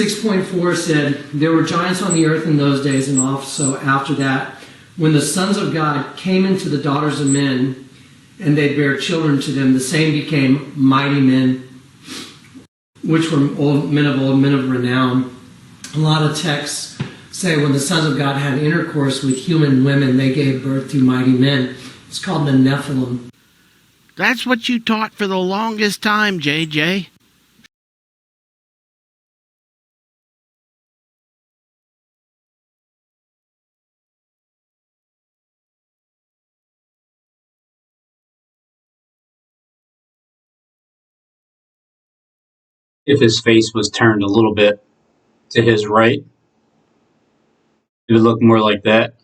6.4 said, there were giants on the earth in those days, and also after that, when the sons of God came into the daughters of men, and they bare children to them, the same became mighty men, which were old men of renown. A lot of texts say when the sons of God had intercourse with human women, they gave birth to mighty men. It's called the Nephilim. That's what you taught for the longest time, JJ. If his face was turned a little bit to his right, it would look more like that.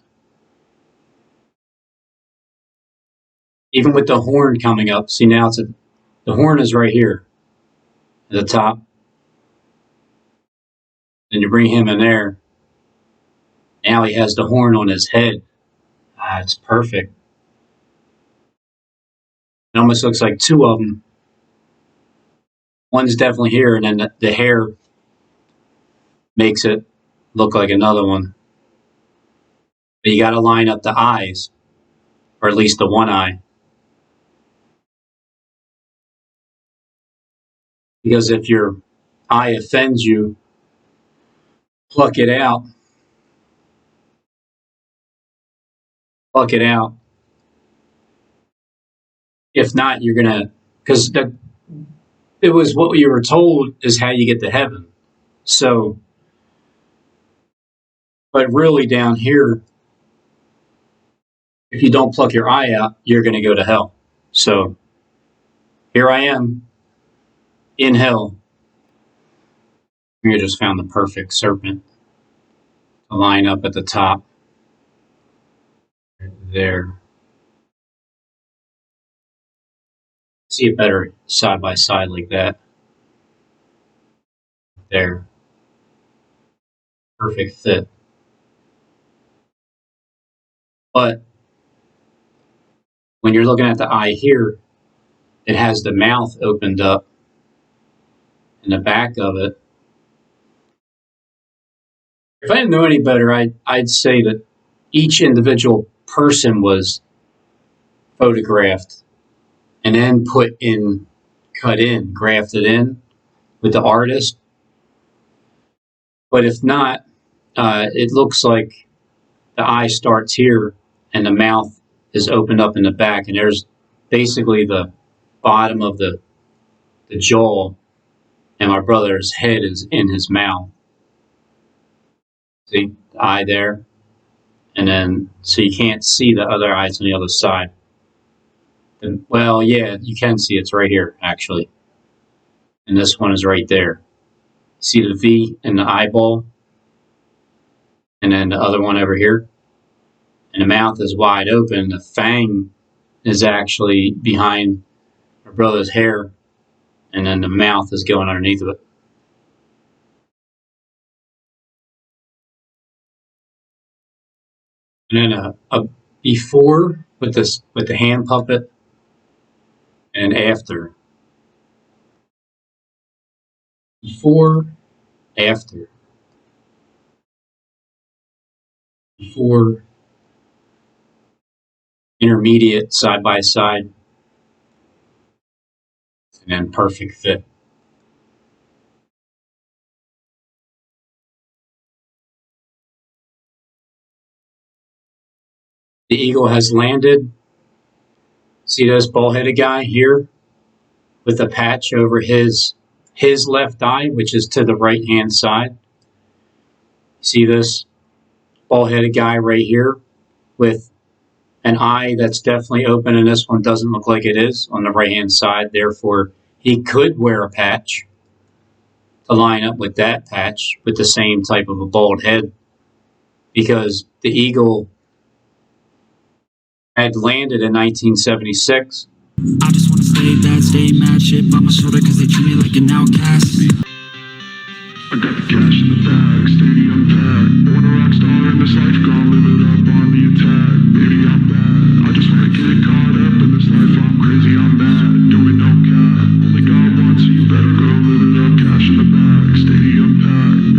Even with the horn coming up, see now the horn is right here at the top. Then you bring him in there. Now he has the horn on his head. It's perfect. It almost looks like two of them. One's definitely here, and then the hair makes it look like another one. But you got to line up the eyes, or at least the one eye. Because if your eye offends you, pluck it out. Pluck it out. If not, you're going to, because it was what you were told is how you get to heaven. So, but really down here, if you don't pluck your eye out, you're going to go to hell. So, here I am in hell. You just found the perfect serpent to line up at the top. There. See it better side by side like that. There. Perfect fit. But when you're looking at the eye here, it has the mouth opened up in the back of it. If I didn't know any better, I'd say that each individual person was photographed and then grafted in with the artist. But if not, it looks like the eye starts here and the mouth is opened up in the back, and there's basically the bottom of the jaw, and my brother's head is in his mouth. See the eye there? And then, so you can't see the other eyes on the other side. And, well, yeah, you can see it's right here, actually. And this one is right there. See the V in the eyeball? And then the other one over here? And the mouth is wide open. The fang is actually behind my brother's hair. And then the mouth is going underneath of it. And then a before with the hand puppet, and after. Before, after. Before, intermediate, side by side, and then perfect fit. The eagle has landed. See this bald-headed guy here with a patch over his left eye, which is to the right-hand side. See this bald-headed guy right here with an eye that's definitely open, and this one doesn't look like it is on the right-hand side. Therefore, he could wear a patch to line up with that patch with the same type of a bald head, because the eagle had landed in 1976. I just wanna stay bad, stay mad, shit by my shoulder cause they treat me like an outcast. I got the cash in the bag, stadium packed. Born a rock star in this life, gonna live it up on the attack. Baby, I'm bad, I just wanna get caught up in this life. I'm crazy, I'm mad, doing no cap. Only God wants you, better go live it up. Cash in the bag, stadium packed.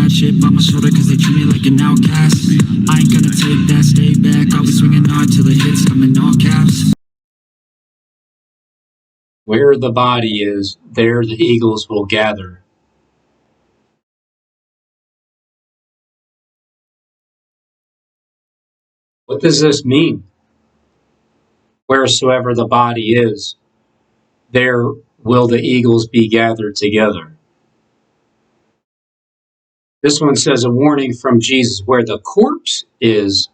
bad shit by my shoulder cause they treat me like an outcast. I ain't gonna take that, stay back. I'll be swinging hard till the hits come in all caps. Where the body is, there the eagles will gather. What does this mean? Wheresoever the body is, there will the eagles be gathered together. This one says a warning from Jesus. Where the corpse is,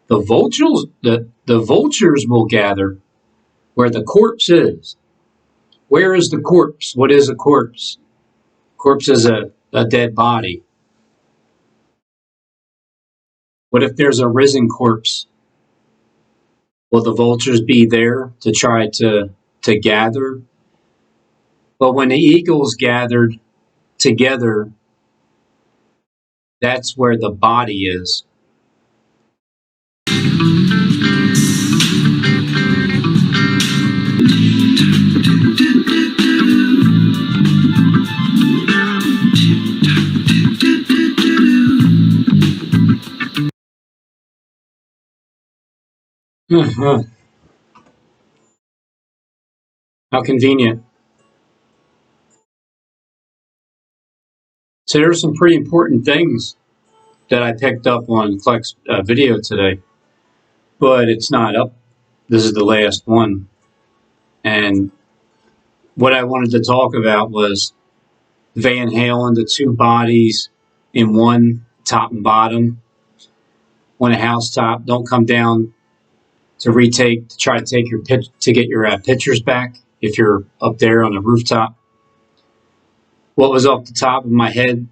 the vultures will gather. Where the corpse is. Where is the corpse? What is a corpse? Corpse is a dead body. What if there's a risen corpse? Will the vultures be there to try to gather? But when the eagles gathered together, that's where the body is. How convenient. So there's some pretty important things that I picked up on Clark's video today, but it's not up. This is the last one. And what I wanted to talk about was Van Halen, the two bodies in one, top and bottom, on a housetop. Don't come down to try to take your to get your pictures back if you're up there on the rooftop. What was off the top of my head,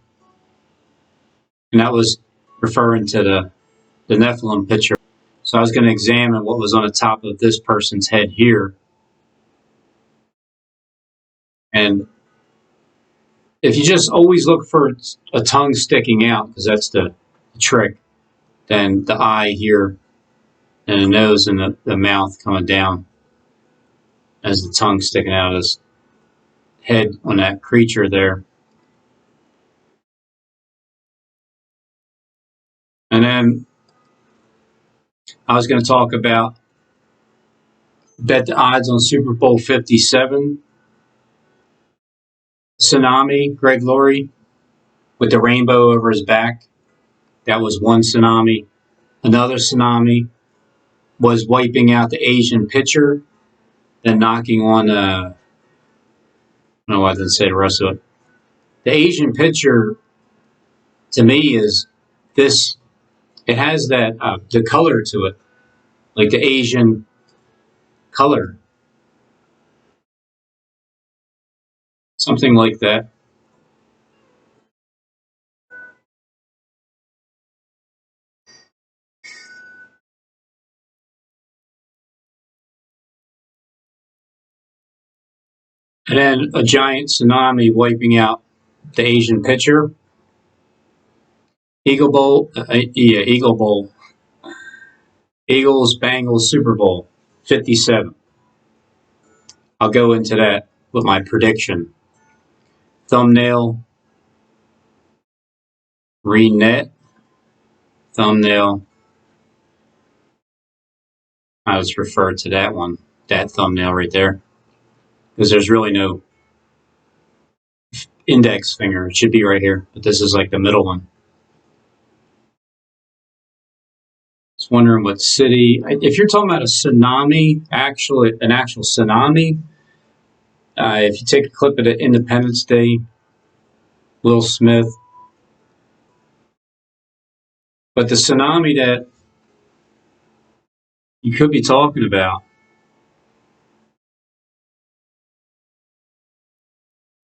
and that was referring to the Nephilim picture. So I was going to examine what was on the top of this person's head here. And if you just always look for a tongue sticking out, because that's the trick, then the eye here and the nose and the mouth coming down as the tongue sticking out of his head on that creature there. And then I was going to talk about bet the odds on Super Bowl 57. Tsunami, Greg Laurie, with the rainbow over his back. That was one tsunami. Another tsunami was wiping out the Asian pitcher, then knocking on I don't know why I didn't say the rest of it. The Asian pitcher, to me, is this. It has that the color to it, like the Asian color, something like that. And then a giant tsunami wiping out the Asian pitcher. Eagle Bowl, Eagle Bowl. Eagles, Bengals, Super Bowl 57. I'll go into that with my prediction. Thumbnail, renet, thumbnail. I just referred to that one, that thumbnail right there, because there's really no index finger. It should be right here, but this is like the middle one. Just wondering what city. If you're talking about a tsunami, an actual tsunami, if you take a clip of the Independence Day, Will Smith, but the tsunami that you could be talking about,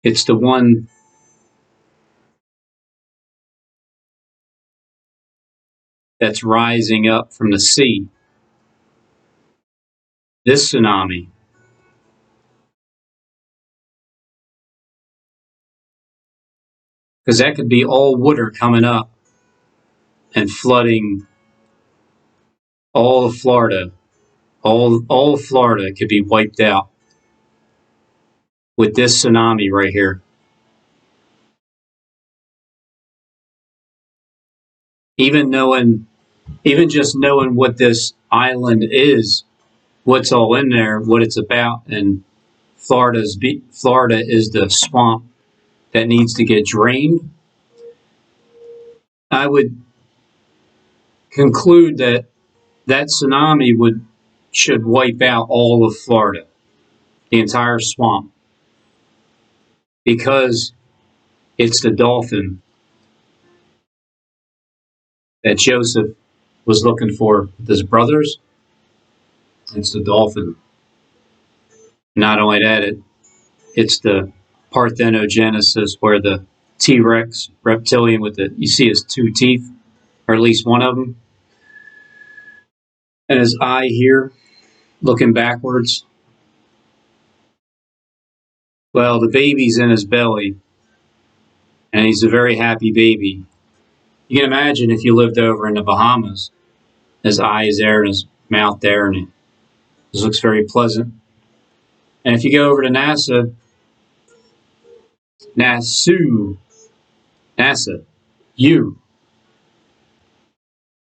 it's the one that's rising up from the sea. This tsunami. Because that could be all water coming up and flooding all of Florida. All of Florida could be wiped out with this tsunami right here. Even just knowing what this island is, what's all in there, what it's about, and Florida is the swamp that needs to get drained. I would conclude that tsunami should wipe out all of Florida, the entire swamp, because it's the dolphin that Joseph was looking for with his brothers. It's the dolphin. Not only that, it's the parthenogenesis where the T-Rex reptilian you see his 2 teeth, or at least one of them, and his eye here looking backwards. Well, the baby's in his belly, and he's a very happy baby. You can imagine if you lived over in the Bahamas, his eye is there and his mouth there, and it just looks very pleasant. And if you go over to NASA,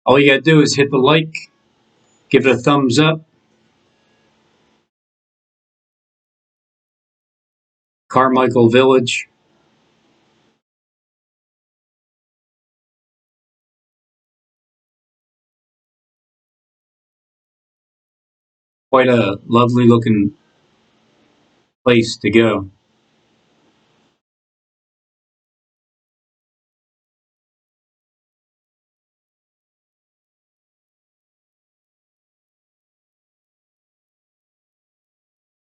all you gotta do is hit the like, give it a thumbs up. Carmichael Village. Quite a lovely looking place to go.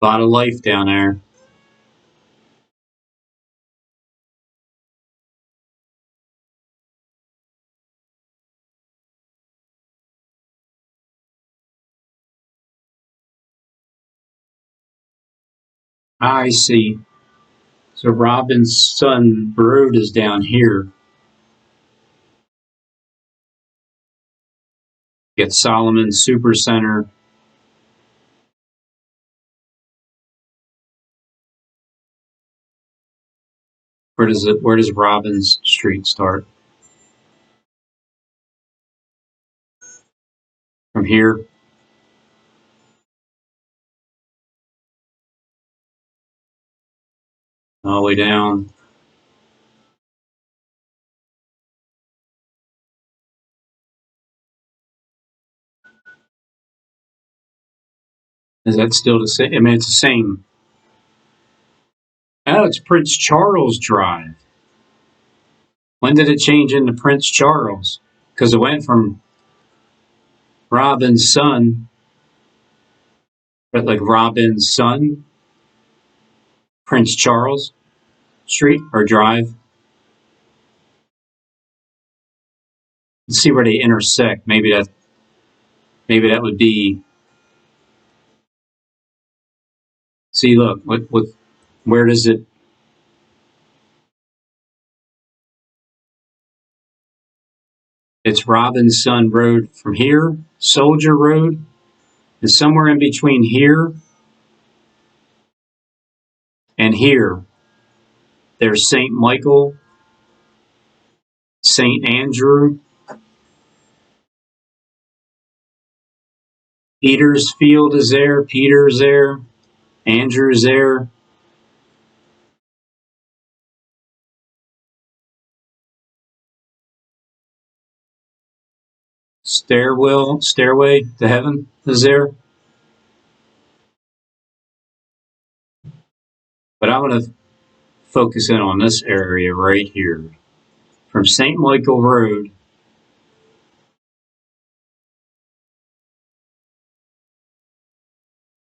A lot of life down there. I see. So Robinson Road is down here. You get Solomon Super Center. Where does Robbins Street start? From here? All the way down. Is that still the same? I mean, it's the same. Oh, it's Prince Charles Drive. When did it change into Prince Charles? Because it went from Robin's son, but like Robin's son, Prince Charles Street or Drive. Let's see where they intersect. Maybe that would be. See, look, where does it? It's Robinson Road from here, Soldier Road, and somewhere in between here and here, there's St. Michael, St. Andrew, Petersfield is there, Peter's there, Andrew's there. Stairway to Heaven is there. But I'm going to focus in on this area right here. From St. Michael Road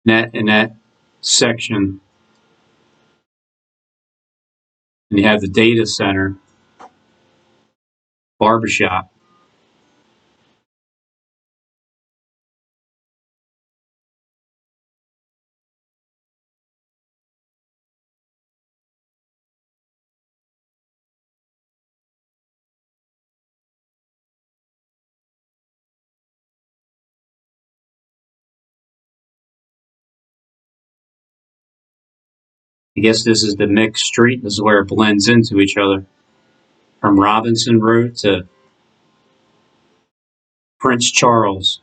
in that section, and you have the data center, barbershop. I guess this is the mixed street. This is where it blends into each other. From Robinson Road to Prince Charles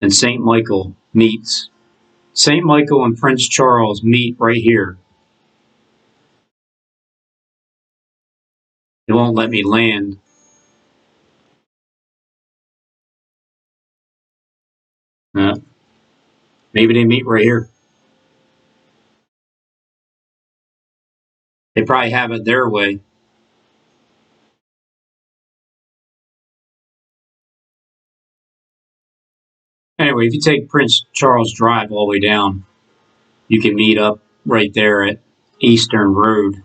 and St. Michael meets. St. Michael and Prince Charles meet right here. It won't let me land. Maybe they meet right here. They probably have it their way. Anyway, if you take Prince Charles Drive all the way down, you can meet up right there at Eastern Road.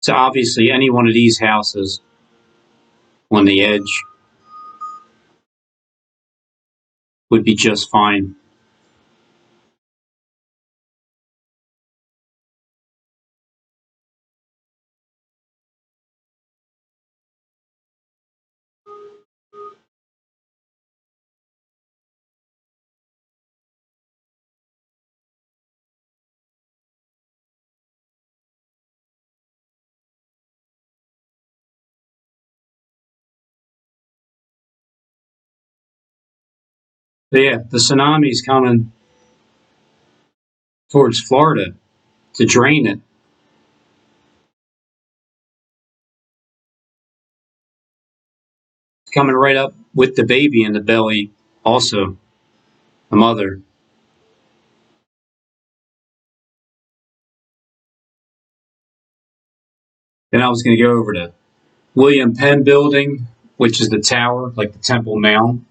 So obviously any one of these houses on the edge would be just fine. But yeah, the tsunami's coming towards Florida to drain it. It's coming right up with the baby in the belly also, the mother. Then I was going to go over to William Penn Building, which is the tower, like the Temple Mount.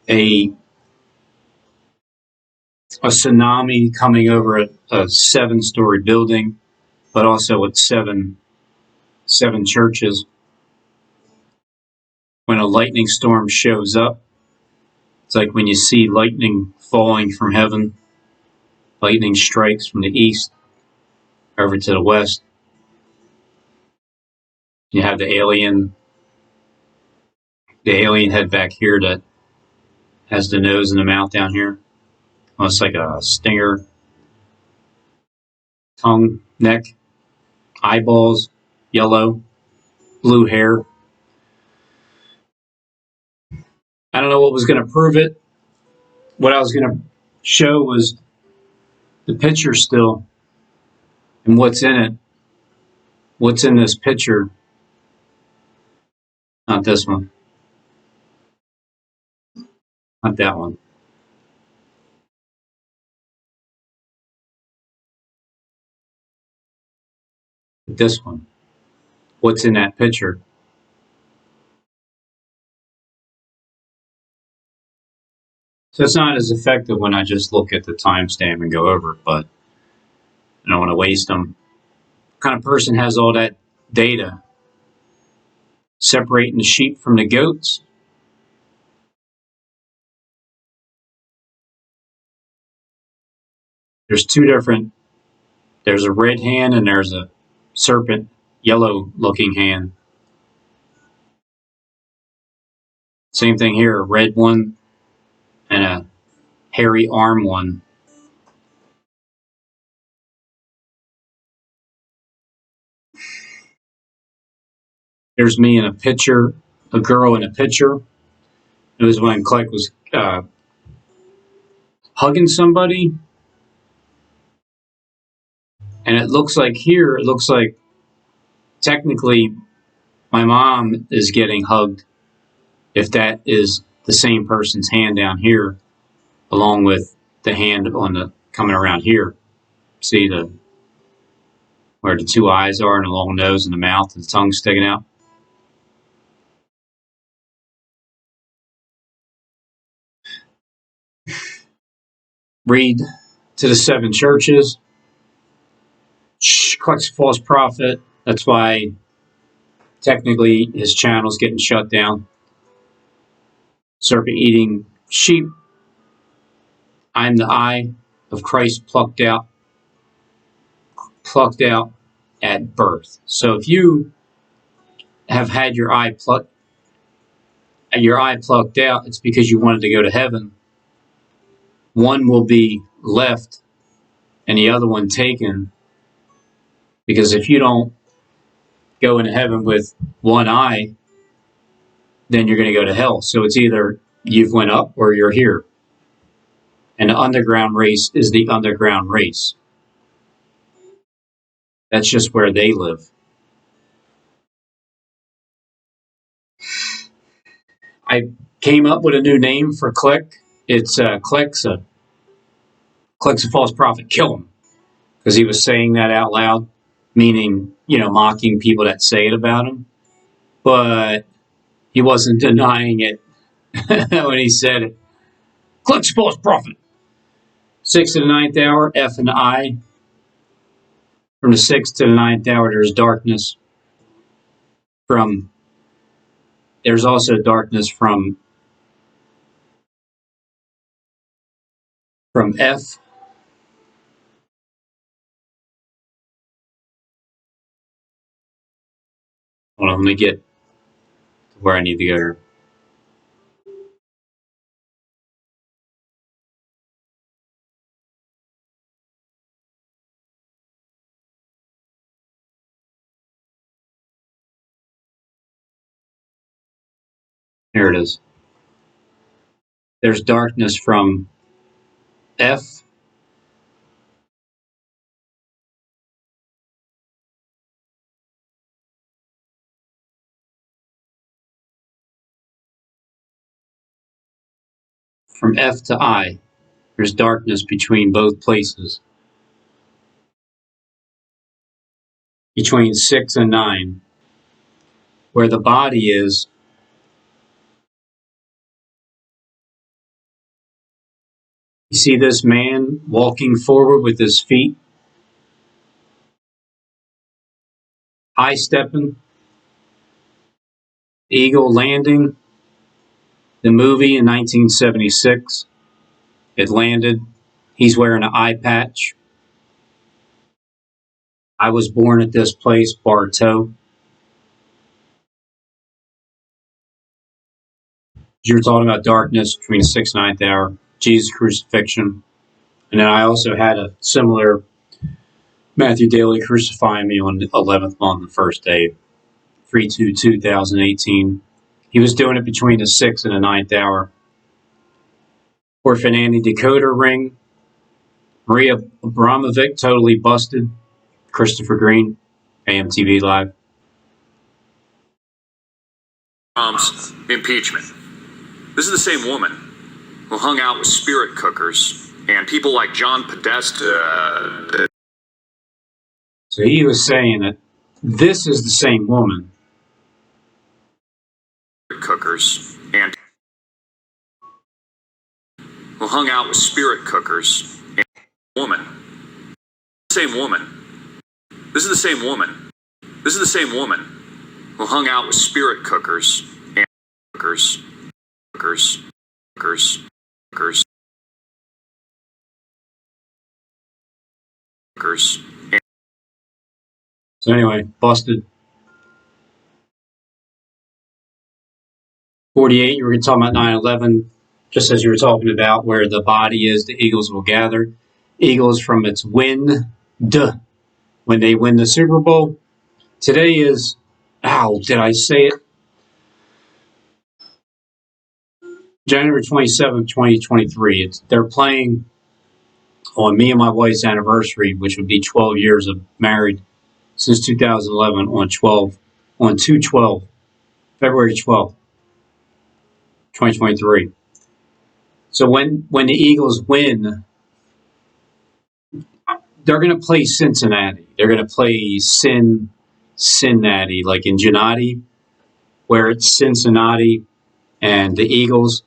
A tsunami coming over a 7-story building, but also with seven churches. When a lightning storm shows up, it's like when you see lightning falling from heaven. Lightning strikes from the east over to the west. You have the alien head back here that has the nose and the mouth down here. Almost like a stinger. Tongue, neck, eyeballs, yellow, blue hair. I don't know what was going to prove it. What I was going to show was the picture still and what's in it. What's in this picture? Not this one. Not that one. But this one. What's in that picture? So it's not as effective when I just look at the timestamp and go over it, but I don't want to waste them. What kind of person has all that data? Separating the sheep from the goats? There's two different, there's a red hand and there's a serpent, yellow looking hand. Same thing here, a red one and a hairy arm one. There's me in a picture, a girl in a picture. It was when Clark was hugging somebody. And it looks like here, it looks like technically my mom is getting hugged, if that is the same person's hand down here, along with the hand on the coming around here. See where the two eyes are and the long nose and the mouth and the tongue sticking out? Read to the 7 churches. Collects a false prophet. That's why technically his channel's getting shut down. Serpent eating sheep. I'm the eye of Christ plucked out at birth. So if you have had your eye plucked out, it's because you wanted to go to heaven. One will be left and the other one taken. Because if you don't go into heaven with one eye, then you're going to go to hell. So it's either you've went up or you're here. And the underground race is the underground race. That's just where they live. I came up with a new name for Click. It's Click's a false prophet. Kill him. Because he was saying that out loud, meaning, mocking people that say it about him. But he wasn't denying it when he said it. Click's a false prophet. 6th to the 9th hour, F and I. From the 6th to the 9th hour, there's darkness. There's also darkness from F. Hold on, let me get to where I need to go here. Here it is. There's darkness from F. From F to I. There's darkness between both places. Between 6 and 9. Where the body is. You see this man walking forward with his feet, high stepping, eagle landing. The movie in 1976, it landed. He's wearing an eye patch. I was born at this place, Bartow. You were talking about darkness between the 6th and 9th hour, Jesus' crucifixion. And then I also had a similar Matthew Daly crucifying me on the 11th month, the first day, 3/2/2018. He was doing it between the 6th and the 9th hour. Orphan Annie decoder ring. Maria Abramovic totally busted. Christopher Green, AMTV Live. Trump's impeachment. This is the same woman who hung out with spirit cookers and people like John Podesta. So he was saying that this is the same woman. Cookers and who hung out with spirit cookers and woman. Same woman. This is the same woman. This is the same woman who hung out with spirit cookers and cookers. So anyway, busted. 48, you were talking about 9/11, just as you were talking about where the body is, the Eagles will gather. Eagles from its win, when they win the Super Bowl. Today is, did I say it? January 27th, 2023. They're playing on me and my wife's anniversary, which would be 12 years of married since 2011 on 2/12, February 12th, 2023. So when the Eagles win, they're going to play Cincinnati. They're going to play Cincinnati, like in Gennady, where it's Cincinnati and the Eagles.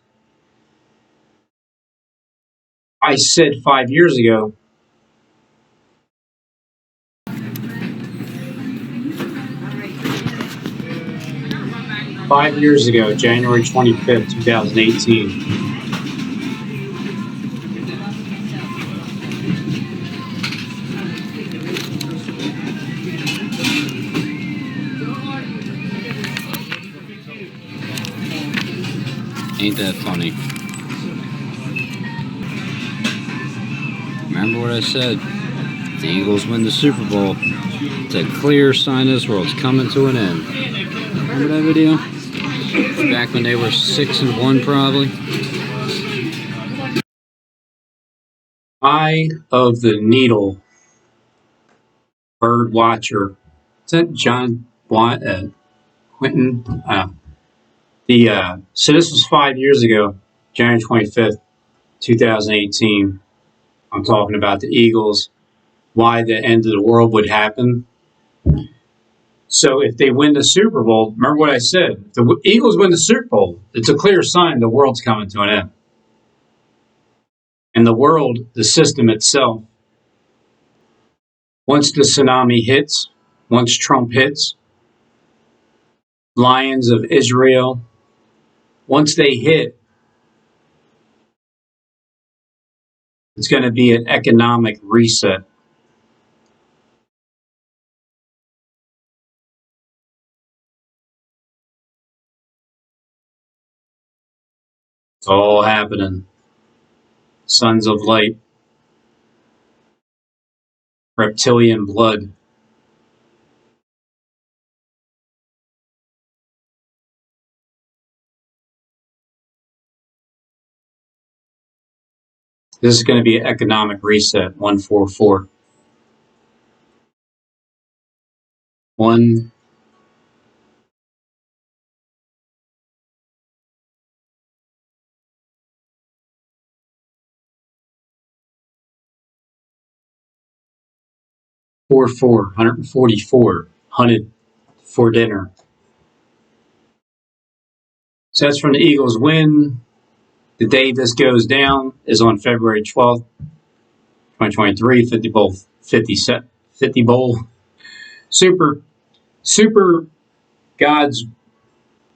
I said 5 years ago, January 25th, 2018. Ain't that funny? Remember what I said? The Eagles win the Super Bowl. It's a clear sign this world's coming to an end. Remember that video? Back when they were 6-1 probably. Eye of the Needle. Bird Watcher. Is that John Quentin? So this was 5 years ago, January 25th, 2018. I'm talking about the Eagles, why the end of the world would happen. So if they win the Super Bowl, remember what I said, if the Eagles win the Super Bowl, it's a clear sign the world's coming to an end. And the world, the system itself, once the tsunami hits, once Trump hits, Lions of Israel, once they hit, it's going to be an economic reset. It's all happening. Sons of light. Reptilian blood. This is going to be an economic reset. 144. 1. Four, 144, hunted for dinner. So that's from the Eagles win. The day this goes down is on February 12th, 2023, 50 Bowl. Super God's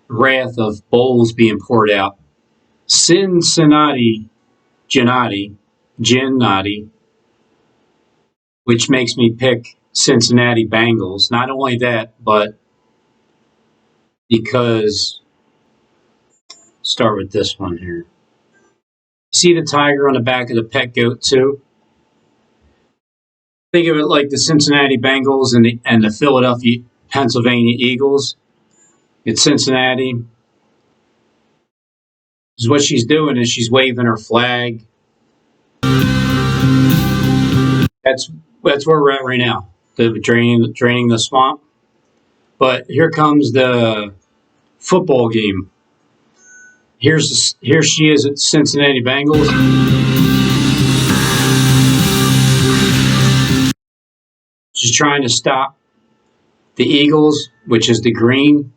wrath of bowls being poured out. Cincinnati Gennati, which makes me pick Cincinnati BenGALS. Not only that, but because, start with this one here. See the tiger on the back of the pet goat too? Think of it like the Cincinnati BenGALS and the Philadelphia, Pennsylvania Eagles. It's Cincinnati. So what she's doing is she's waving her flag. That's where we're at right now. The draining the swamp. But here comes the football game. Here she is at Cincinnati BenGALS. She's trying to stop the Eagles, which is the green.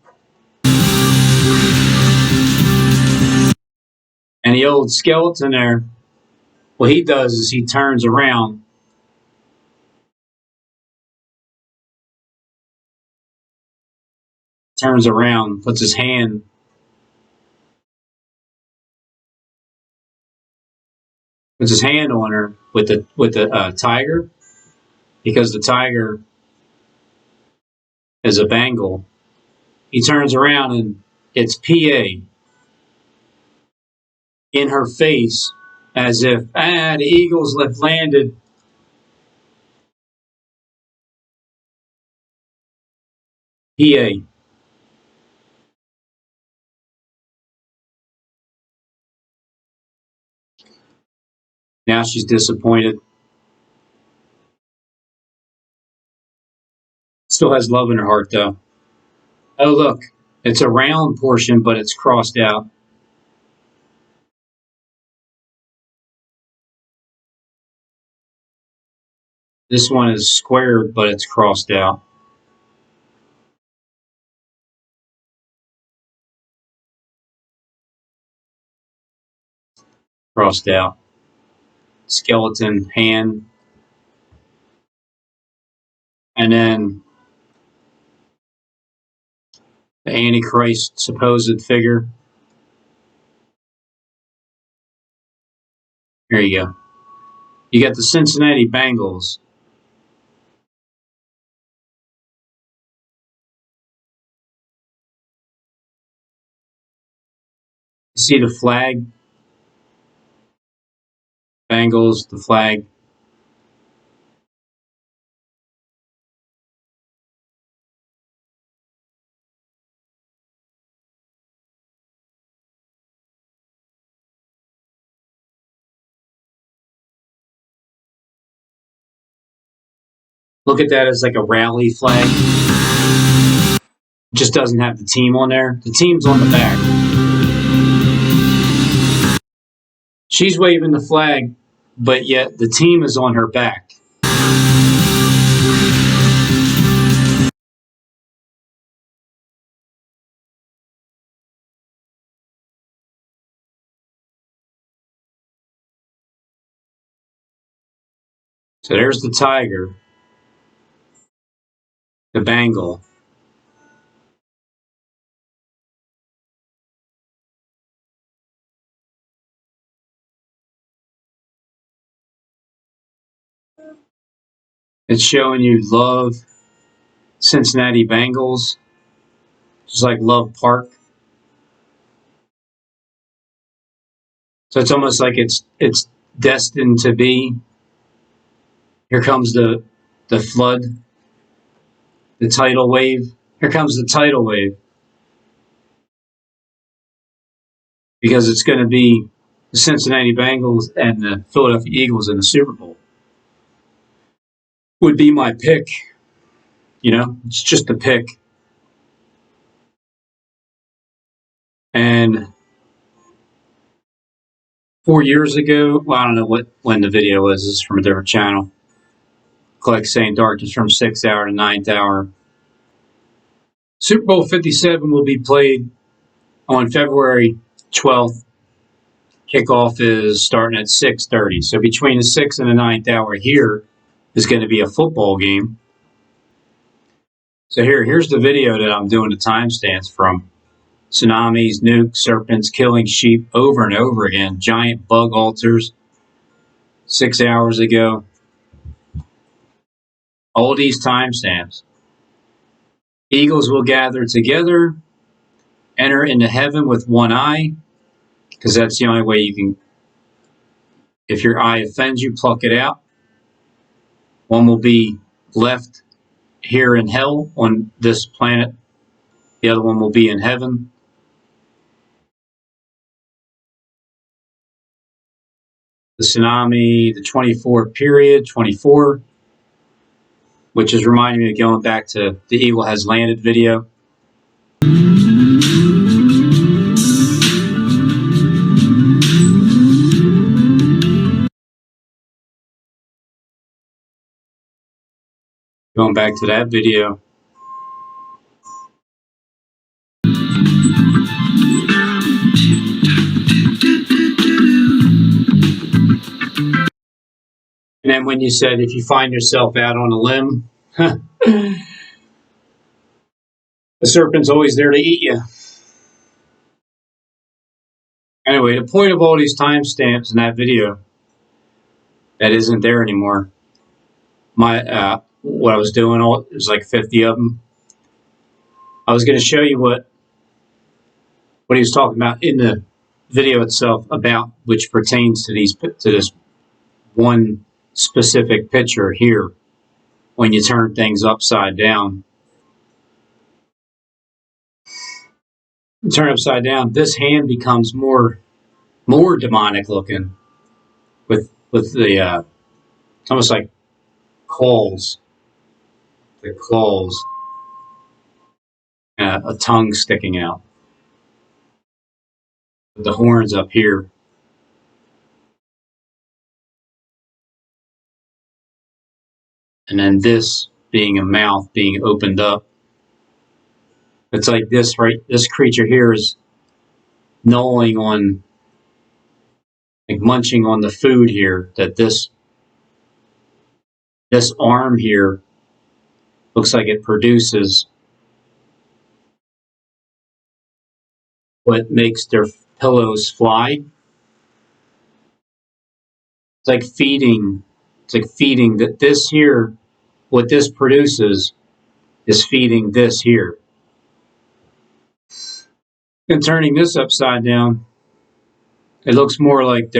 And the old skeleton there, what he does is he turns around. Puts his hand on her with the tiger, because the tiger is a Bengal. He turns around and it's PA in her face, as if the Eagles have landed. PA. Now she's disappointed. Still has love in her heart, though. Oh, look. It's a round portion, but it's crossed out. This one is squared, but it's crossed out. Crossed out. Skeleton, hand. And then the Antichrist supposed figure. Here you go. You got the Cincinnati BenGALS. You see the flag? BenGALS, the flag. Look at that as like a rally flag. It just doesn't have the team on there. The team's on the back. She's waving the flag, but yet the team is on her back. So there's the tiger, the Bengal. It's showing you love Cincinnati BenGALS, just like Love Park. So it's almost like it's destined to be. Here comes the flood, the tidal wave. Here comes the tidal wave. Because it's going to be the Cincinnati Bengals and the Philadelphia Eagles in the Super Bowl. Would be my pick. You know, it's just a pick. And 4 years ago, well, I don't know when the video was. This is from a different channel. Collect saying darkness from 6th hour to 9th hour. Super Bowl 57 will be played on February 12th. Kickoff is starting at 6:30. So between the 6th and the 9th hour here is going to be a football game. So here's the video that I'm doing the timestamps from. Tsunamis, nukes, serpents, killing sheep over and over again. Giant bug altars 6 hours ago. All these timestamps. Eagles will gather together, enter into heaven with one eye, because that's the only way you can, if your eye offends you, pluck it out. One will be left here in hell on this planet. The other one will be in heaven. The tsunami, the 24 period, 24, which is reminding me of going back to the Eagle Has Landed video. Going back to that video. And then when you said, if you find yourself out on a limb, the serpent's always there to eat you. Anyway, the point of all these timestamps in that video, that isn't there anymore. What I was doing, it was like 50 of them. I was going to show you what he was talking about in the video itself, about which pertains to this one specific picture here. When you turn things upside down, turn upside down, this hand becomes more demonic looking, with the almost like claws, and a tongue sticking out, with the horns up here. And then this being a mouth being opened up. It's like this, right? This creature here is gnawing on, like munching on the food here, that this arm here looks like it produces what makes their pillows fly. It's like feeding that this here, what this produces is feeding this here. And turning this upside down, it looks more like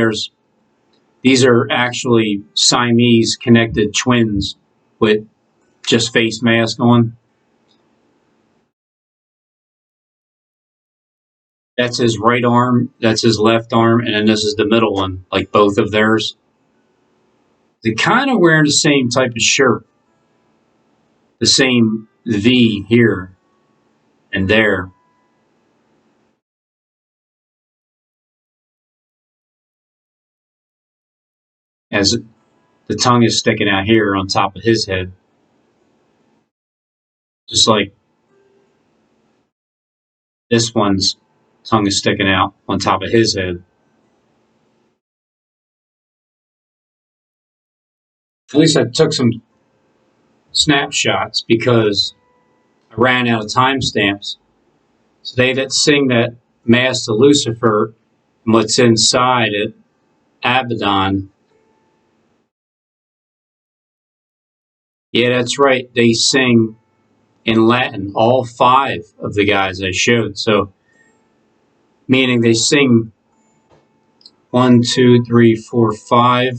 these are actually Siamese connected twins with just face mask on. That's his right arm, that's his left arm, and then this is the middle one, like both of theirs. They're kind of wearing the same type of shirt. the same V here and there. As the tongue is sticking out here on top of his head. Just like this one's tongue is sticking out on top of his head. At least I took some snapshots because I ran out of timestamps. So they that sing that Mass to Lucifer and what's inside it, Abaddon. Yeah, that's right. They sing in Latin, all 5 of the guys I showed. So, meaning they sing 1, 2, 3, 4, 5,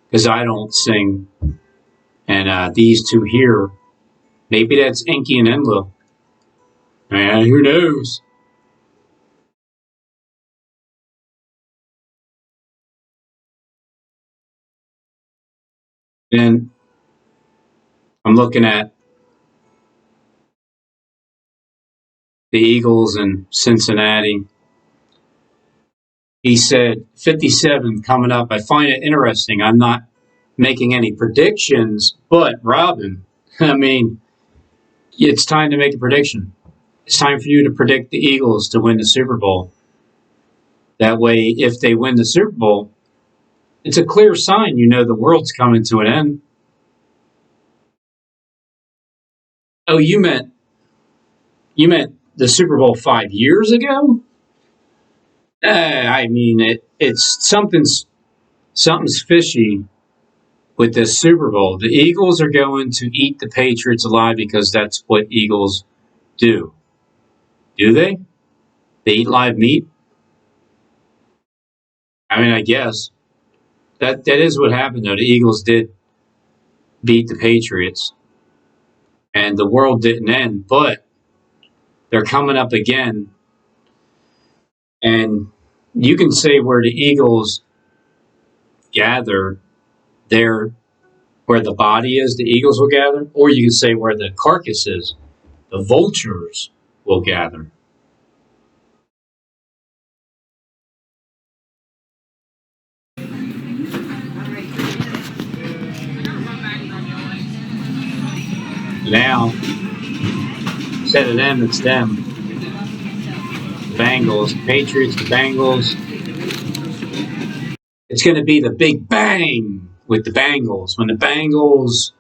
because I don't sing. And these 2 here, maybe that's Enki and Enlil. Man, who knows? Then I'm looking at the Eagles in Cincinnati. He said 57 coming up. I find it interesting. I'm not making any predictions, but Robin, I mean, it's time to make a prediction. It's time for you to predict the Eagles to win the Super Bowl. That way, if they win the Super Bowl, it's a clear sign you know the world's coming to an end. Oh, you meant the Super Bowl 5 years ago? I mean, it's something's fishy with this Super Bowl. The Eagles are going to eat the Patriots alive because that's what Eagles do. Do they? They eat live meat? I mean, I guess. That is what happened, though. The Eagles did beat the Patriots. And the world didn't end, but they're coming up again. And you can say where the Eagles gather, there where the body is, the Eagles will gather, or you can say where the carcass is, the vultures will gather. Now, instead of them, it's them. Bengals, Patriots, the Bengals. It's going to be the big bang with the Bengals. When the Bengals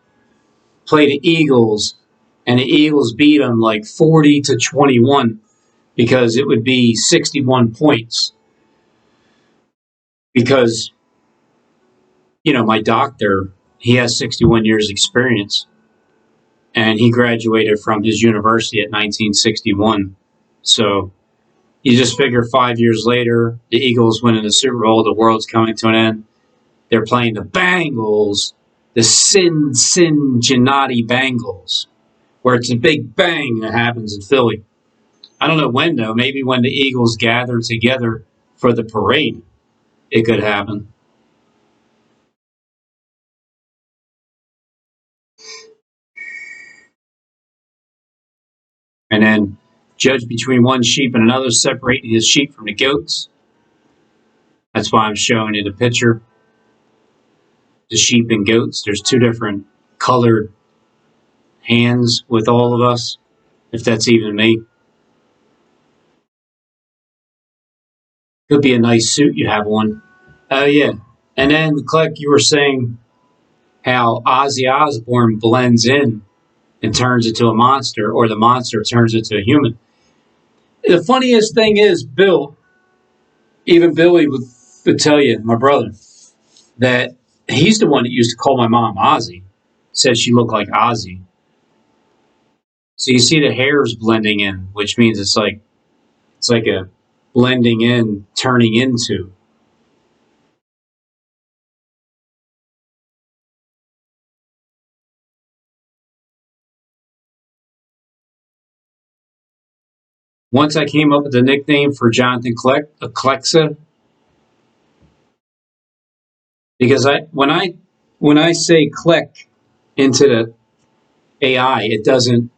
play the Eagles, and the Eagles beat them like 40-21, because it would be 61 points. Because, my doctor, he has 61 years experience. And he graduated from his university at 1961. So you just figure 5 years later, the Eagles winning the Super Bowl, the world's coming to an end. They're playing the Bengals, the Cincinnati BenGALS, where it's a big bang that happens in Philly. I don't know when, though. Maybe when the Eagles gather together for the parade, it could happen. And then judge between one sheep and another, separating his sheep from the goats. That's why I'm showing you the picture. The sheep and goats. There's 2 different colored hands with all of us, if that's even me. Could be a nice suit you have on. Oh, yeah. And then, Click, you were saying how Ozzy Osbourne blends in and turns into a monster, or the monster turns into a human. The funniest thing is, Bill, even Billy would tell you, my brother, that he's the one that used to call my mom Ozzy. Said she looked like Ozzy. So you see the hairs blending in, which means it's like a blending in, turning into. Once I came up with the nickname for Jonathan Alexa, because when I say click into AI, it doesn't,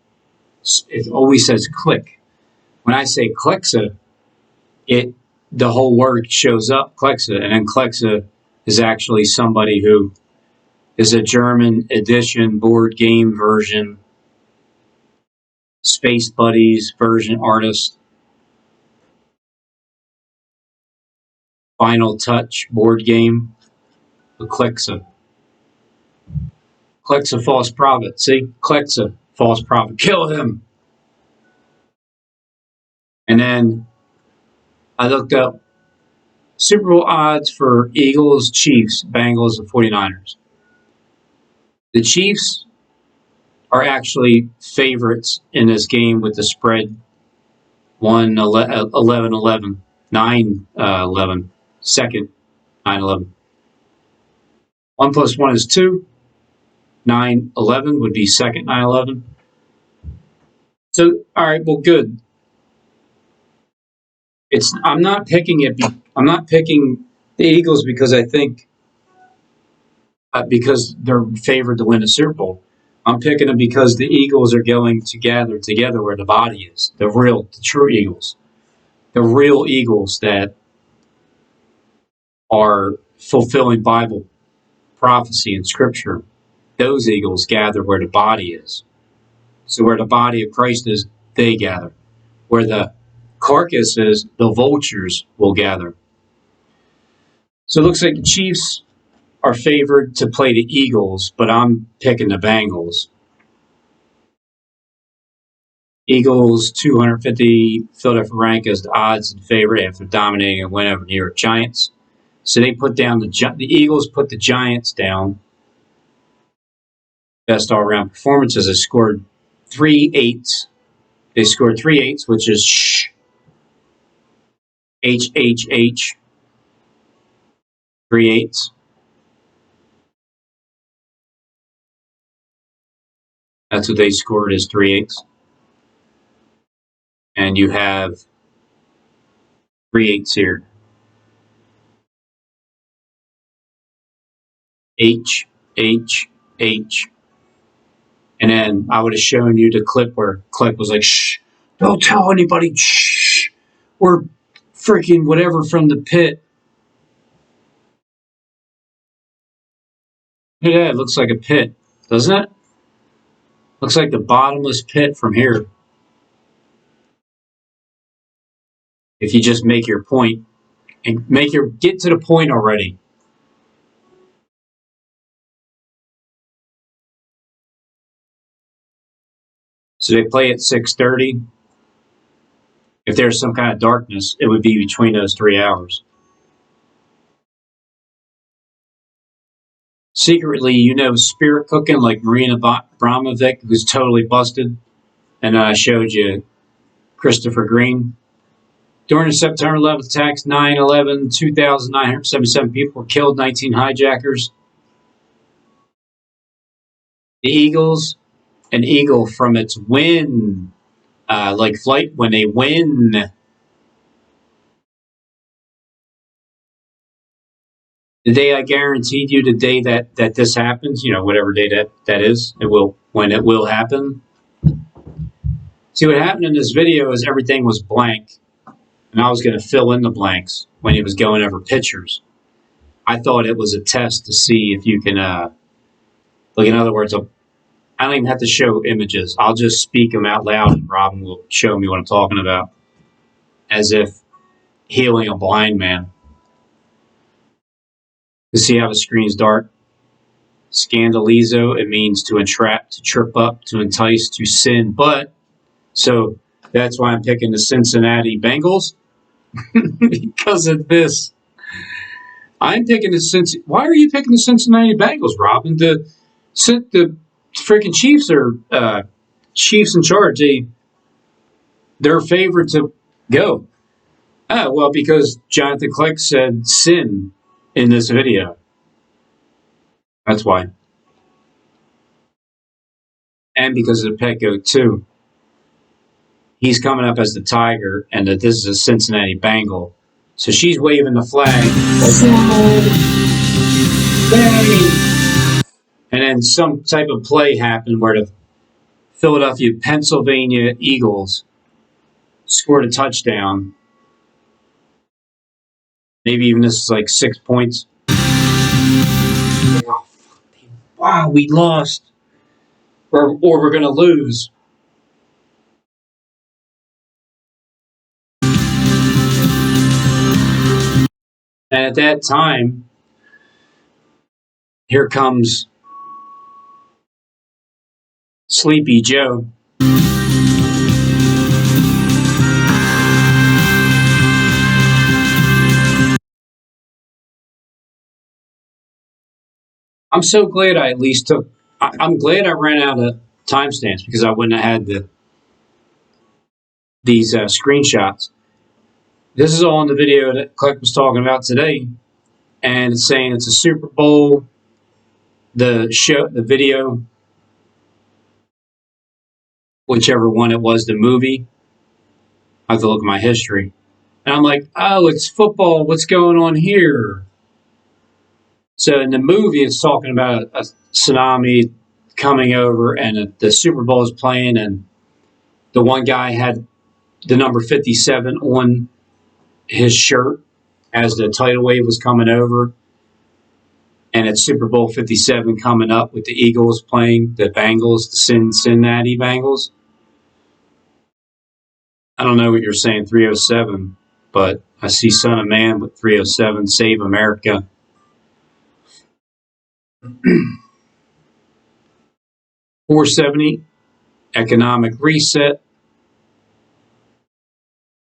it always says click. When I say Klexa, the whole word shows up, Klexa, and then Klexa is actually somebody who is a German edition board game version, Space Buddies version artist, Final Touch board game, the Klexa. Klexa false prophet. See? Klexa false prophet. Kill him. And then I looked up Super Bowl odds for Eagles, Chiefs, Bengals, and 49ers. The Chiefs are actually favorites in this game with the spread 11-11, 9-11, second 9-11. 1 plus 1 is 2. 9-11 would be second 9-11. So, all right, well, good. I'm not picking the Eagles because I think because they're favored to win the Super Bowl. I'm picking them because the Eagles are going to gather together where the body is. The true Eagles. The real Eagles that are fulfilling Bible prophecy and Scripture. Those Eagles gather where the body is. So where the body of Christ is, they gather. Where the carcass is, the vultures will gather. So it looks like the Chiefs are favored to play the Eagles, but I'm picking the Bengals. Eagles 250, Philadelphia rank as the odds in favor after dominating a win over New York Giants. So they put down the Eagles put the Giants down. Best all-around performances. They scored 3 8s. They scored 3 8s, which is shh, H, 3 8s. That's what they scored is 3 8s. And you have 3 8s here. H. And then I would have shown you the clip where Click was like, shh, don't tell anybody, shh. We're freaking whatever from the pit. Yeah, it looks like a pit, doesn't it? Looks like the bottomless pit from here. If you just make your point and get to the point already. So they play at 6:30. If there's some kind of darkness, it would be between those 3 hours. Secretly, spirit cooking like Marina Abramovic, who's totally busted. And I showed you Christopher Green. During the September 11th attacks, 9/11, 2,977 people were killed, 19 hijackers. The Eagles, an eagle from its win, like flight when they win. The day I guaranteed you, the day that this happens, whatever day that is, when it will happen. See, what happened in this video is everything was blank, and I was going to fill in the blanks when he was going over pictures. I thought it was a test to see if you can, like, in other words, I don't even have to show images. I'll just speak them out loud, and Robin will show me what I'm talking about, as if healing a blind man. You see how the screen's dark? Scandalizo, it means to entrap, to trip up, to entice, to sin. So that's why I'm picking the Cincinnati BenGALS, because of this. Why are you picking the Cincinnati BenGALS, Robin? The freaking Chiefs are Chiefs in charge. They're favored to go. Well, because Jonathan Click said sin in this video. That's why. And because of the pet goat, too. He's coming up as the tiger, and that this is a Cincinnati Bengal. So she's waving the flag. And then some type of play happened where Philadelphia, Pennsylvania Eagles scored a touchdown. Maybe even this is like 6 points. Wow, we lost. Or we're going to lose. And at that time, here comes Sleepy Joe. I'm so glad I at least took. I'm glad I ran out of timestamps because I wouldn't have had these screenshots. This is all in the video that Click was talking about today, and it's saying it's a Super Bowl. The video, whichever one it was, the movie. I have to look at my history, and I'm like, oh, it's football. What's going on here? So in the movie, it's talking about a tsunami coming over, and the Super Bowl is playing, and the one guy had the number 57 on his shirt as the tidal wave was coming over. And it's Super Bowl 57 coming up with the Eagles playing the BenGALS, the Cincinnati BenGALS. I don't know what you're saying, 307, but I see Son of Man with 307, Save America. $470, economic reset.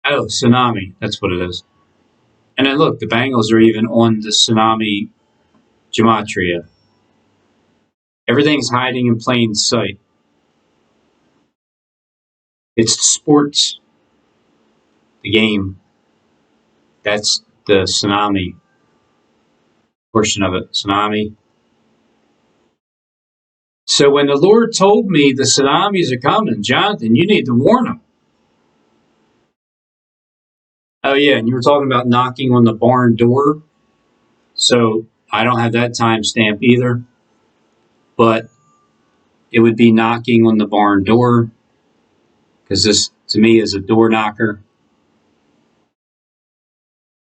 Oh, tsunami, that's what it is. And then look, the BenGALS are even on the tsunami gematria. Everything's hiding in plain sight. It's the sports, the game. That's the tsunami portion of it. Tsunami. So when the Lord told me the tsunamis are coming, Jonathan, you need to warn them. Oh yeah, and you were talking about knocking on the barn door. So I don't have that timestamp either. But it would be knocking on the barn door, because this to me is a door knocker.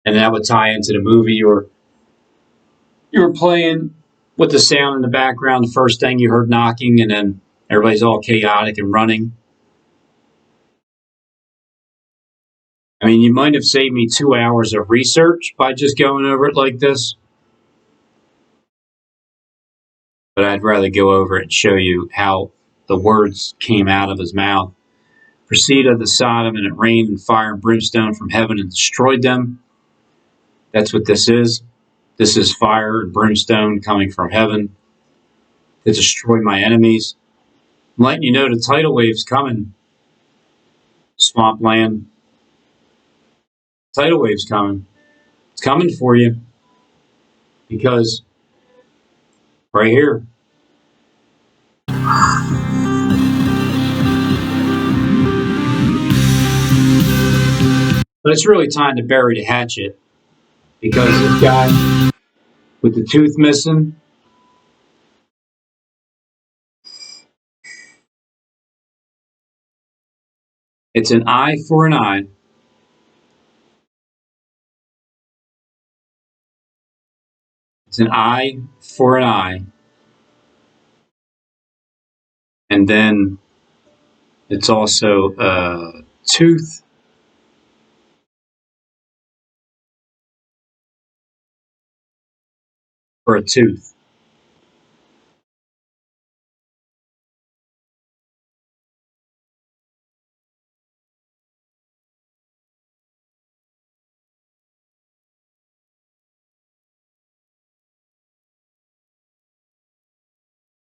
And that would tie into the movie, or you were playing with the sound in the background, the first thing you heard knocking, and then everybody's all chaotic and running. I mean, you might have saved me 2 hours of research by just going over it like this. But I'd rather go over it and show you how the words came out of his mouth. Proceeded the Sodom, and it rained and fire and brimstone from heaven and destroyed them. That's what this is. This is fire and brimstone coming from heaven to destroy my enemies. I'm letting you know the tidal wave's coming. Swampland. Tidal wave's coming. It's coming for you. Because right here. But it's really time to bury the hatchet. Because this guy with the tooth missing, it's an eye for an eye. It's an eye for an eye. And then it's also a tooth for a tooth.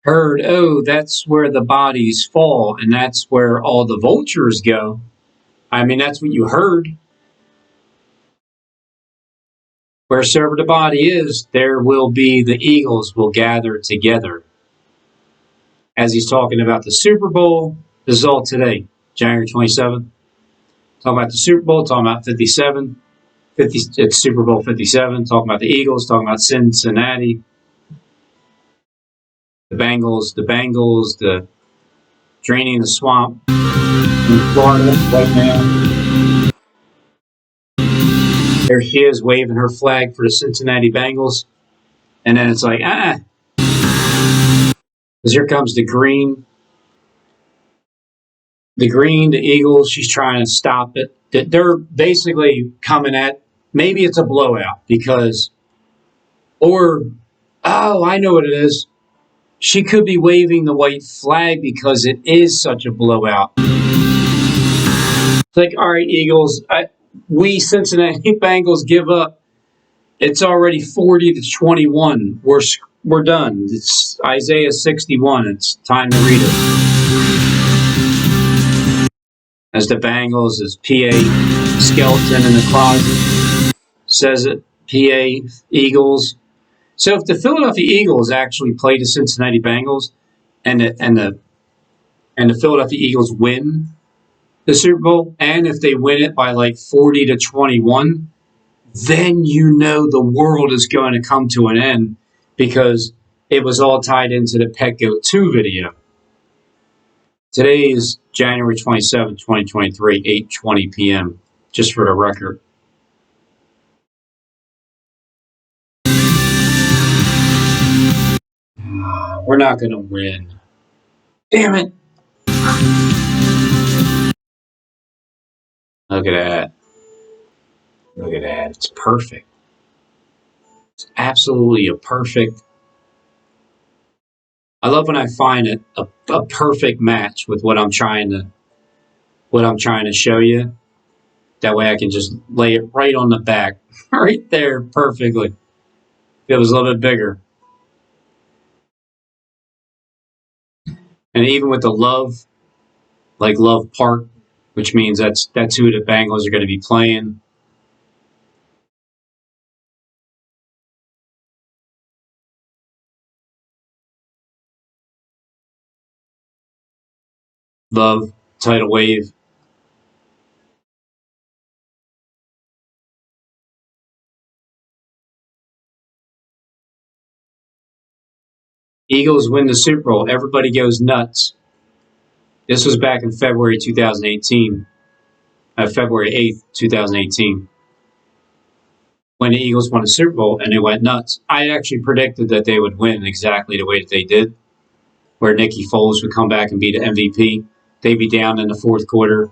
Heard, oh, that's where the bodies fall, and that's where all the vultures go. I mean, that's what you heard. Wheresoever the body is, there will be the eagles will gather together. As he's talking about the Super Bowl, this is all today, January 27th. Talking about the Super Bowl, talking about 57. It's Super Bowl 57, talking about the Eagles, talking about Cincinnati. The BenGALS, draining the swamp in Florida right now. There she is waving her flag for the Cincinnati Bengals. And then it's like, because here comes the green. The green, the Eagles, she's trying to stop it. They're basically coming at, maybe it's a blowout because, or, oh, I know what it is. She could be waving the white flag because it is such a blowout. It's like, all right, Eagles, we Cincinnati Bengals give up. It's already 40-21. We're done. It's Isaiah 61. It's time to read it. As the Bengals, as PA skeleton in the closet says it, PA Eagles. So if the Philadelphia Eagles actually play the Cincinnati Bengals and the Philadelphia Eagles win the Super Bowl, and if they win it by like 40-21, then you know the world is going to come to an end because it was all tied into the Pet Goat 2 video. Today is January 27, 2023, 8:20 p.m., just for the record. We're not going to win. Damn it. Look at that. Look at that. It's perfect. It's absolutely a perfect. I love when I find a perfect match with what I'm trying to show you. That way I can just lay it right on the back, right there, perfectly. If it was a little bit bigger. And even with the Love, like Love Park, which means that's who the Bengals are going to be playing. Love, tidal wave. Eagles win the Super Bowl. Everybody goes nuts. This was back in February 2018. February 8th, 2018. When the Eagles won the Super Bowl and they went nuts. I actually predicted that they would win exactly the way that they did, where Nicky Foles would come back and be the MVP. They'd be down in the fourth quarter,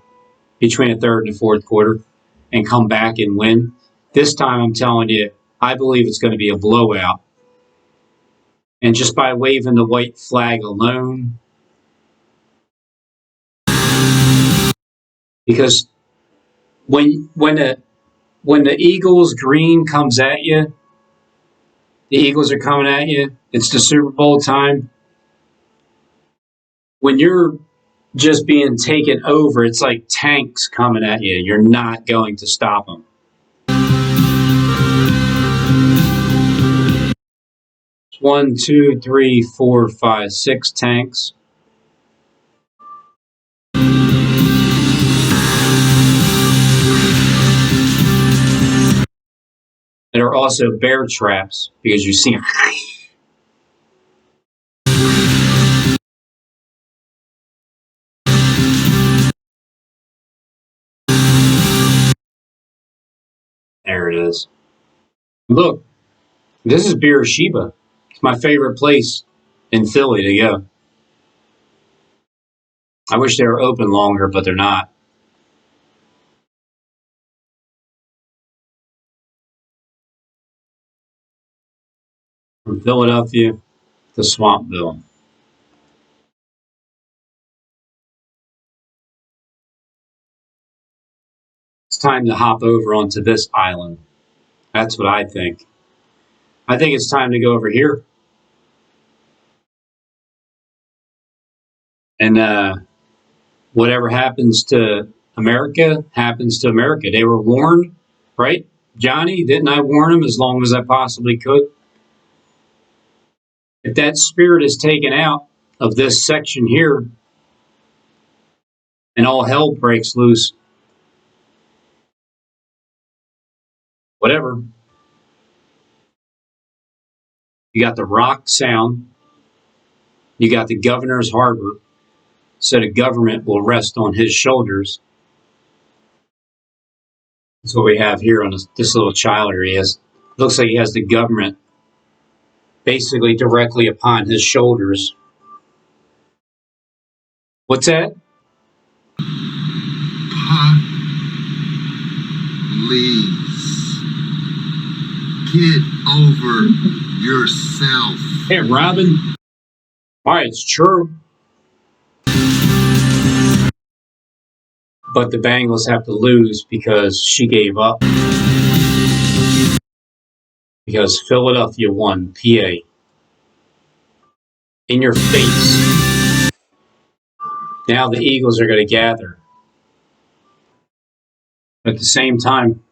between the third and the fourth quarter, and come back and win. This time, I'm telling you, I believe it's going to be a blowout. And just by waving the white flag alone, because when the Eagles green comes at you, the Eagles are coming at you. It's the Super Bowl time. When you're just being taken over, it's like tanks coming at you. You're not going to stop them. It's 1, 2, 3, 4, 5, 6 tanks. There are also bear traps because you see them. There it is. Look, this is Beersheba. It's my favorite place in Philly to go. I wish they were open longer, but they're not. From Philadelphia to Swampville. It's time to hop over onto this island. That's what I think. I think it's time to go over here. And whatever happens to America happens to America. They were warned, right? Johnny, didn't I warn them as long as I possibly could? If that spirit is taken out of this section here and all hell breaks loose, whatever. You got the Rock Sound. You got the Governor's Harbor. so the government will rest on his shoulders. That's what we have here on this little child here. He has, looks like he has the government basically directly upon his shoulders. What's that? Please get over yourself. Hey, Robin. Why, it's true. But the Bengals have to lose because she gave up. Because Philadelphia won, PA. In your face. Now the Eagles are going to gather. But at the same time,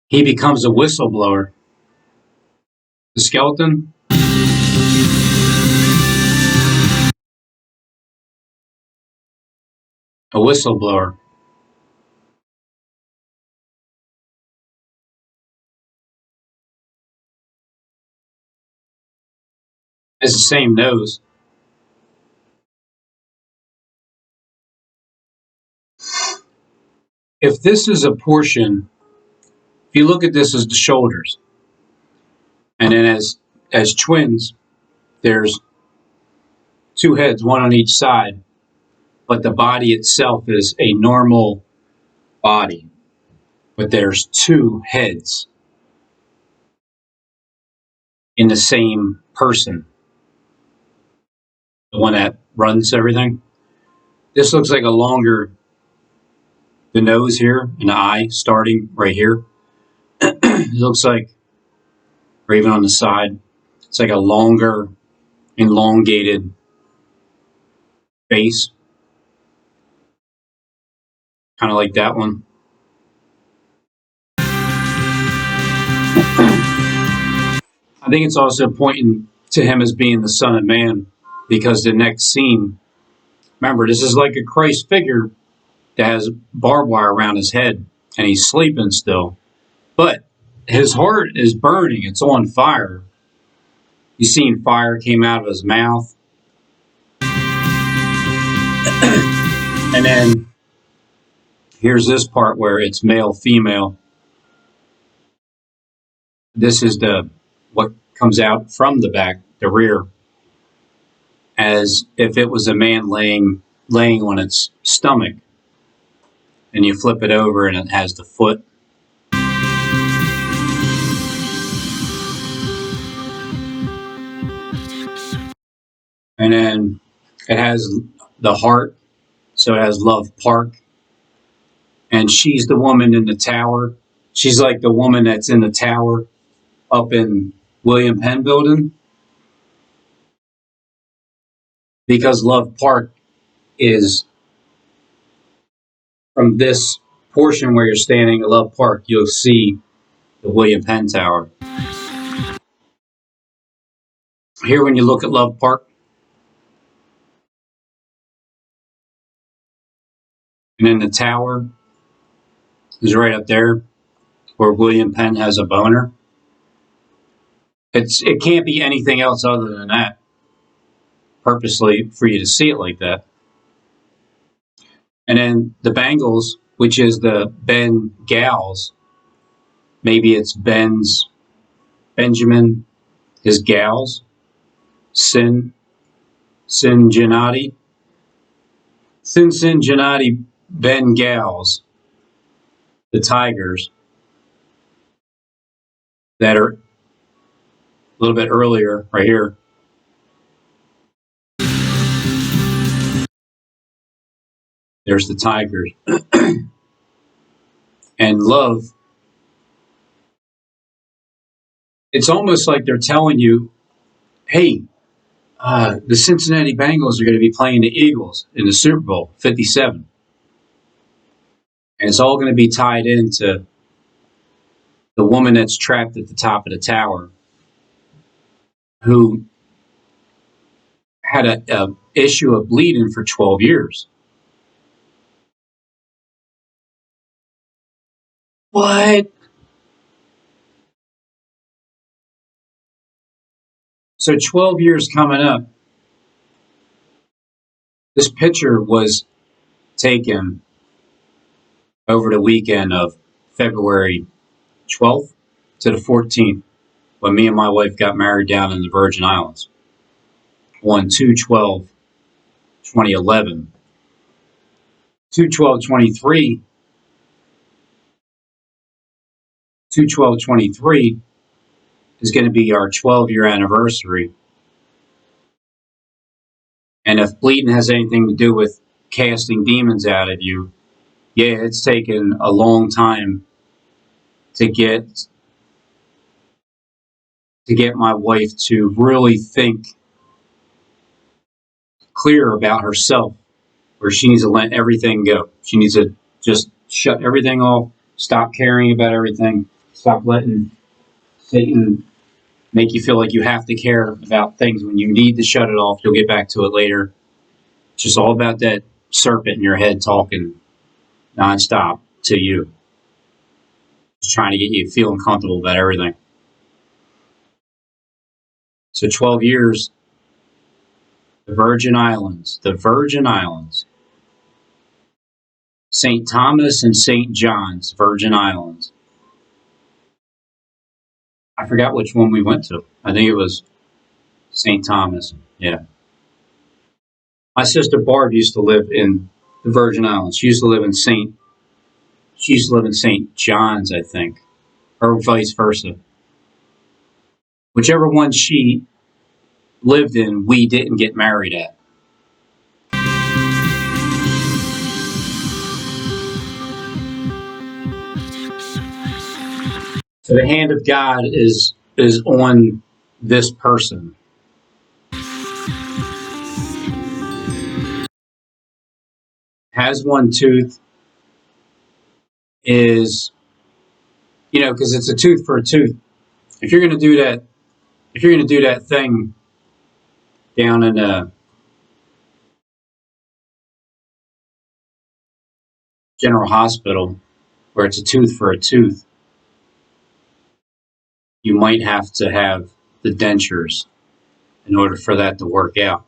he becomes a whistleblower. The skeleton. A whistleblower. Has the same nose. If this is a portion, if you look at this as the shoulders, and then as twins, there's two heads, one on each side, but the body itself is a normal body. But there's two heads in the same person. The one that runs everything. This looks like a longer, the nose here and the eye starting right here. It looks like, or even on the side, it's like a longer, elongated face. Kind of like that one. I think it's also pointing to him as being the Son of Man, because the next scene, remember, this is like a Christ figure that has barbed wire around his head, and he's sleeping still. But his heart is burning. It's on fire. You seen fire came out of his mouth. And then here's this part where it's male, female. This is what comes out from the back, the rear, as if it was a man laying on its stomach. And you flip it over and it has the foot. And then it has the heart, so it has Love Park. And she's the woman in the tower. She's like the woman that's in the tower up in William Penn building. Because Love Park is from this portion where you're standing at Love Park, you'll see the William Penn Tower. Here, when you look at Love Park, and then the tower is right up there where William Penn has a boner. It can't be anything else other than that, purposely for you to see it like that. And then the Bengals, which is the BenGALS, maybe it's Benjamin, his gals, Cincinnati BenGALS, the Tigers, that are a little bit earlier, right here. There's the Tigers. And Love, it's almost like they're telling you, hey, the Cincinnati Bengals are going to be playing the Eagles in the Super Bowl 57. And it's all going to be tied into the woman that's trapped at the top of the tower, who had a issue of bleeding for 12 years. What? So 12 years coming up. This picture was taken over the weekend of February 12th to the 14th when me and my wife got married down in the Virgin Islands on 2/12/2011. 2/12/23 2/12/23 is going to be our 12-year anniversary. And if bleeding has anything to do with casting demons out of you, yeah, it's taken a long time to get my wife to really think clear about herself, where she needs to let everything go. She needs to just shut everything off, stop caring about everything, stop letting Satan make you feel like you have to care about things when you need to shut it off. You'll get back to it later. It's just all about that serpent in your head talking nonstop to you, just trying to get you feeling comfortable about everything. So 12 years, the Virgin Islands, St. Thomas and St. John's Virgin Islands. I forgot which one we went to. I think it was St. Thomas. Yeah. My sister Barb used to live in the Virgin Islands. She used to live in St. John's, I think, or vice versa. Whichever one she lived in, we didn't get married at. So the hand of God is on this person. Has one tooth, is, because it's a tooth for a tooth. If you're going to do that thing down in a general hospital where it's a tooth for a tooth, you might have to have the dentures in order for that to work out.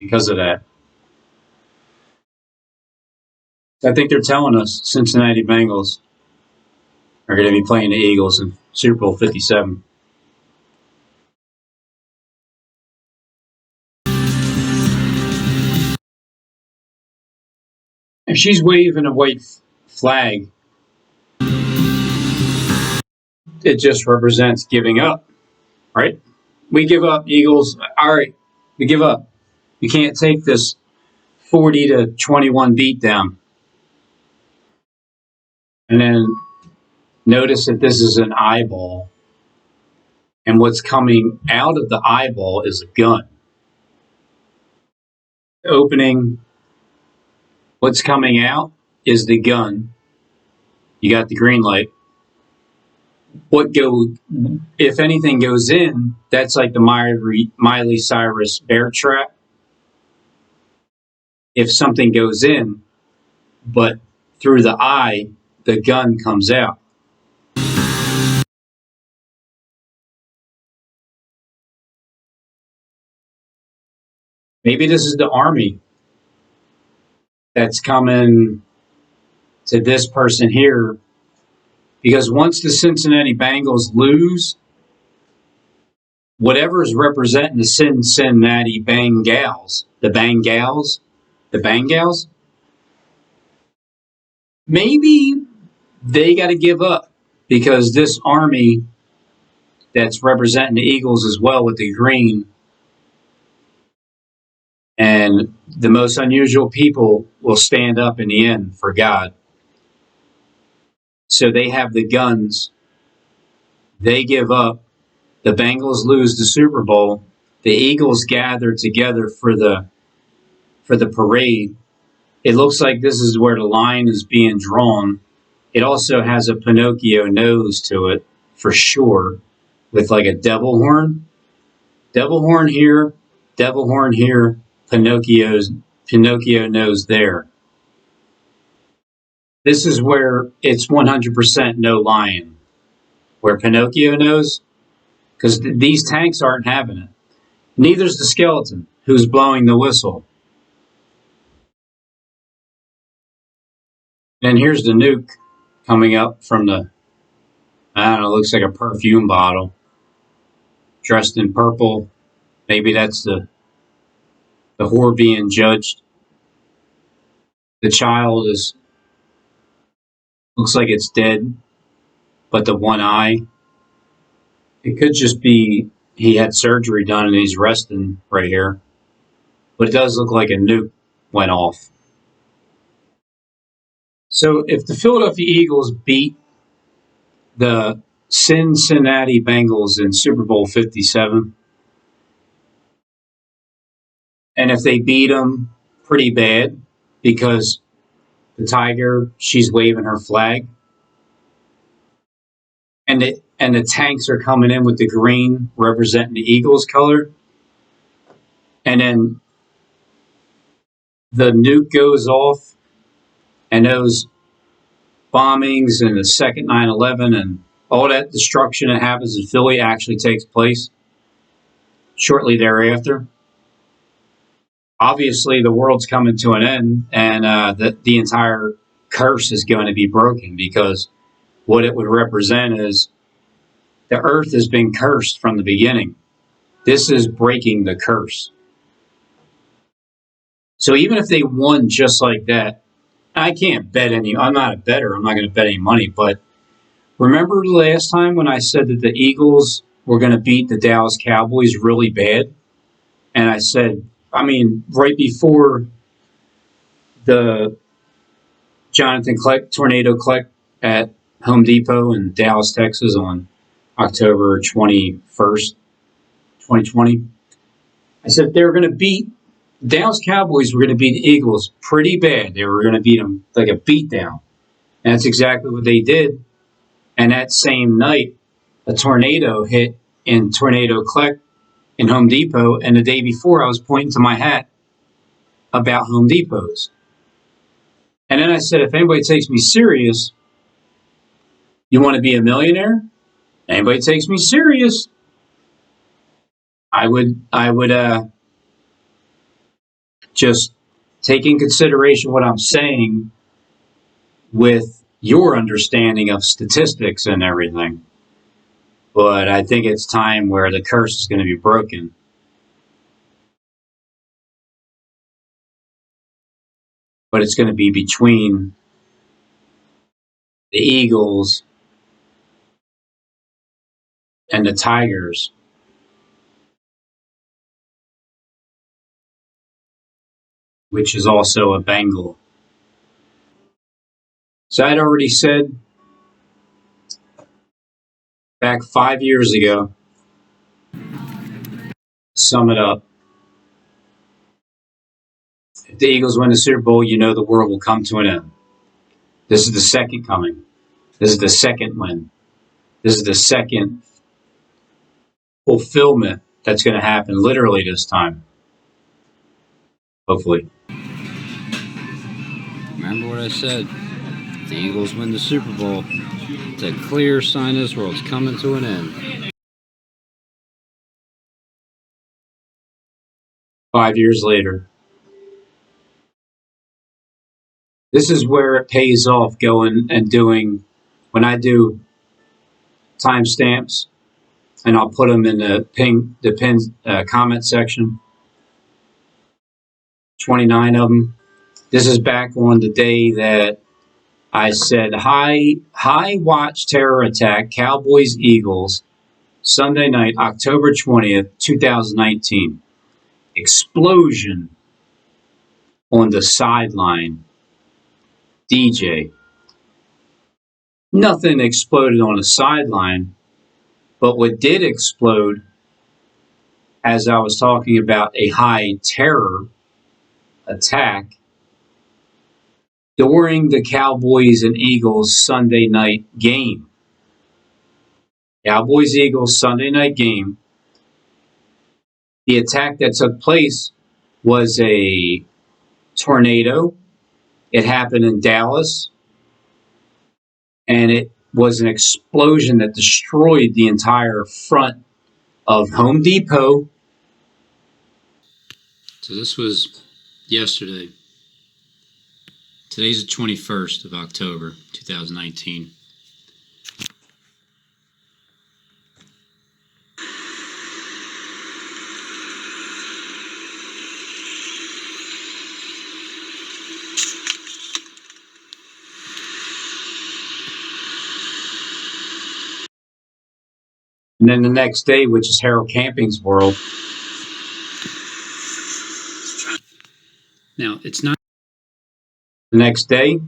Because of that. I think they're telling us Cincinnati BenGALS are going to be playing the Eagles in Super Bowl 57. If she's waving a white flag, it just represents giving up, right? We give up, Eagles. All right, we give up. You can't take this 40-21 beatdown. And then notice that this is an eyeball. And what's coming out of the eyeball is a gun. Opening, what's coming out is the gun. You got the green light. If anything goes in, that's like the Miley Cyrus bear trap. If something goes in, but through the eye, the gun comes out. Maybe this is the army that's coming to this person here, because once the Cincinnati BenGALS lose, whatever is representing the Cincinnati BenGALS, the BenGALS, maybe they got to give up, because this army that's representing the Eagles as well with the green, and the most unusual people will stand up in the end for God. So they have the guns. They give up. The Bengals lose the Super Bowl. The Eagles gather together for the parade. It looks like this is where the line is being drawn. It also has a Pinocchio nose to it, for sure, with like a devil horn. Devil horn here, Pinocchio nose there. This is where it's 100% no lion. Where Pinocchio knows, because these tanks aren't having it. Neither's the skeleton. who's blowing the whistle. And here's the nuke coming up from the, I don't know, looks like a perfume bottle, dressed in purple. Maybe that's the whore being judged. The child looks like it's dead, but the one eye, it could just be he had surgery done and he's resting right here. But it does look like a nuke went off. So if the Philadelphia Eagles beat the Cincinnati BenGALS in Super Bowl 57, and if they beat them pretty bad because the tiger, she's waving her flag, and the tanks are coming in with the green representing the Eagles color, and then the nuke goes off, and those bombings and the second 9/11 and all that destruction that happens in Philly actually takes place shortly thereafter. Obviously, the world's coming to an end, and the entire curse is going to be broken, because what it would represent is the earth has been cursed from the beginning. This is breaking the curse. So even if they won just like that, I can't bet any. I'm not a bettor. I'm not going to bet any money. But remember the last time when I said that the Eagles were going to beat the Dallas Cowboys really bad? And I said, I mean, right before the Jonathan Kleck tornado Kleck at Home Depot in Dallas, Texas on October 21st, 2020. I said they were going to beat the Dallas Cowboys were going to beat the Eagles pretty bad. They were going to beat them like a beatdown. And that's exactly what they did. And that same night, a tornado hit in Tornado Kleck in Home Depot. And the day before, I was pointing to my hat about Home Depots. And then I said, if anybody takes me serious, you want to be a millionaire? Anybody takes me serious, I would just take in consideration what I'm saying with your understanding of statistics and everything. But I think it's time where the curse is going to be broken. But it's going to be between the Eagles and the Tigers. Which is also a Bengal. So I'd already said back 5 years ago, sum it up. If the Eagles win the Super Bowl, you know the world will come to an end. This is the second coming. This is the second win. This is the second fulfillment that's going to happen literally this time. Hopefully. Remember what I said. If the Eagles win the Super Bowl, it's a clear sign this world's coming to an end. 5 years later. This is where it pays off going and doing, when I do timestamps, and I'll put them in the pinned comment section. 29 of them. This is back on the day that I said high watch terror attack, Cowboys Eagles, Sunday night, October 20th, 2019. Explosion on the sideline. DJ. Nothing exploded on the sideline, but what did explode, as I was talking about a high terror attack, during the Cowboys and Eagles Sunday night game. Cowboys-Eagles Sunday night game. The attack that took place was a tornado. It happened in Dallas. And it was an explosion that destroyed the entire front of Home Depot So this was yesterday. Today's the 21st of October, 2019. And then the next day, which is Harold Camping's world. Now, it's not. The next day,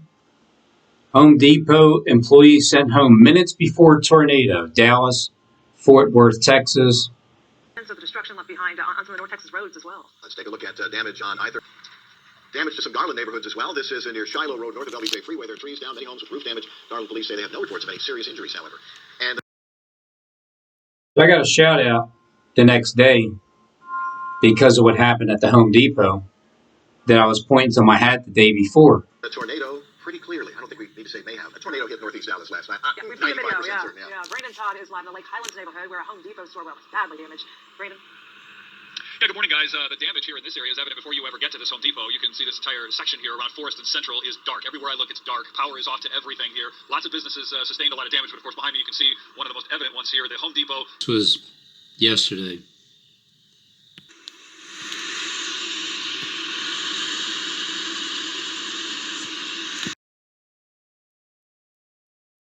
Home Depot employees sent home minutes before tornado. Dallas, Fort Worth, Texas. Of the destruction left behind on some of the North Texas roads as well. Let's take a look at damage on either. Damage to some Garland neighborhoods as well. This is near Shiloh Road, north of LBJ Freeway. There are trees down, many homes with roof damage. Garland police say they have no reports of any serious injuries, however. And I got a shout out the next day because of what happened at the Home Depot that I was pointing to my hat the day before. the tornado, pretty clearly, I don't think we need to say may have. A tornado hit northeast Dallas last night. Yeah, we've seen the video, 95% certain, yeah. Brandon Todd is live in the Lake Highlands neighborhood where a Home Depot store was badly damaged. Brandon? Yeah, good morning, guys. The damage here in this area is evident before you ever get to this Home Depot. You can see this entire section here around Forest and Central is dark. Everywhere I look, it's dark. Power is off to everything here. Lots of businesses sustained a lot of damage, but of course behind me you can see one of the most evident ones here, the Home Depot. This was yesterday.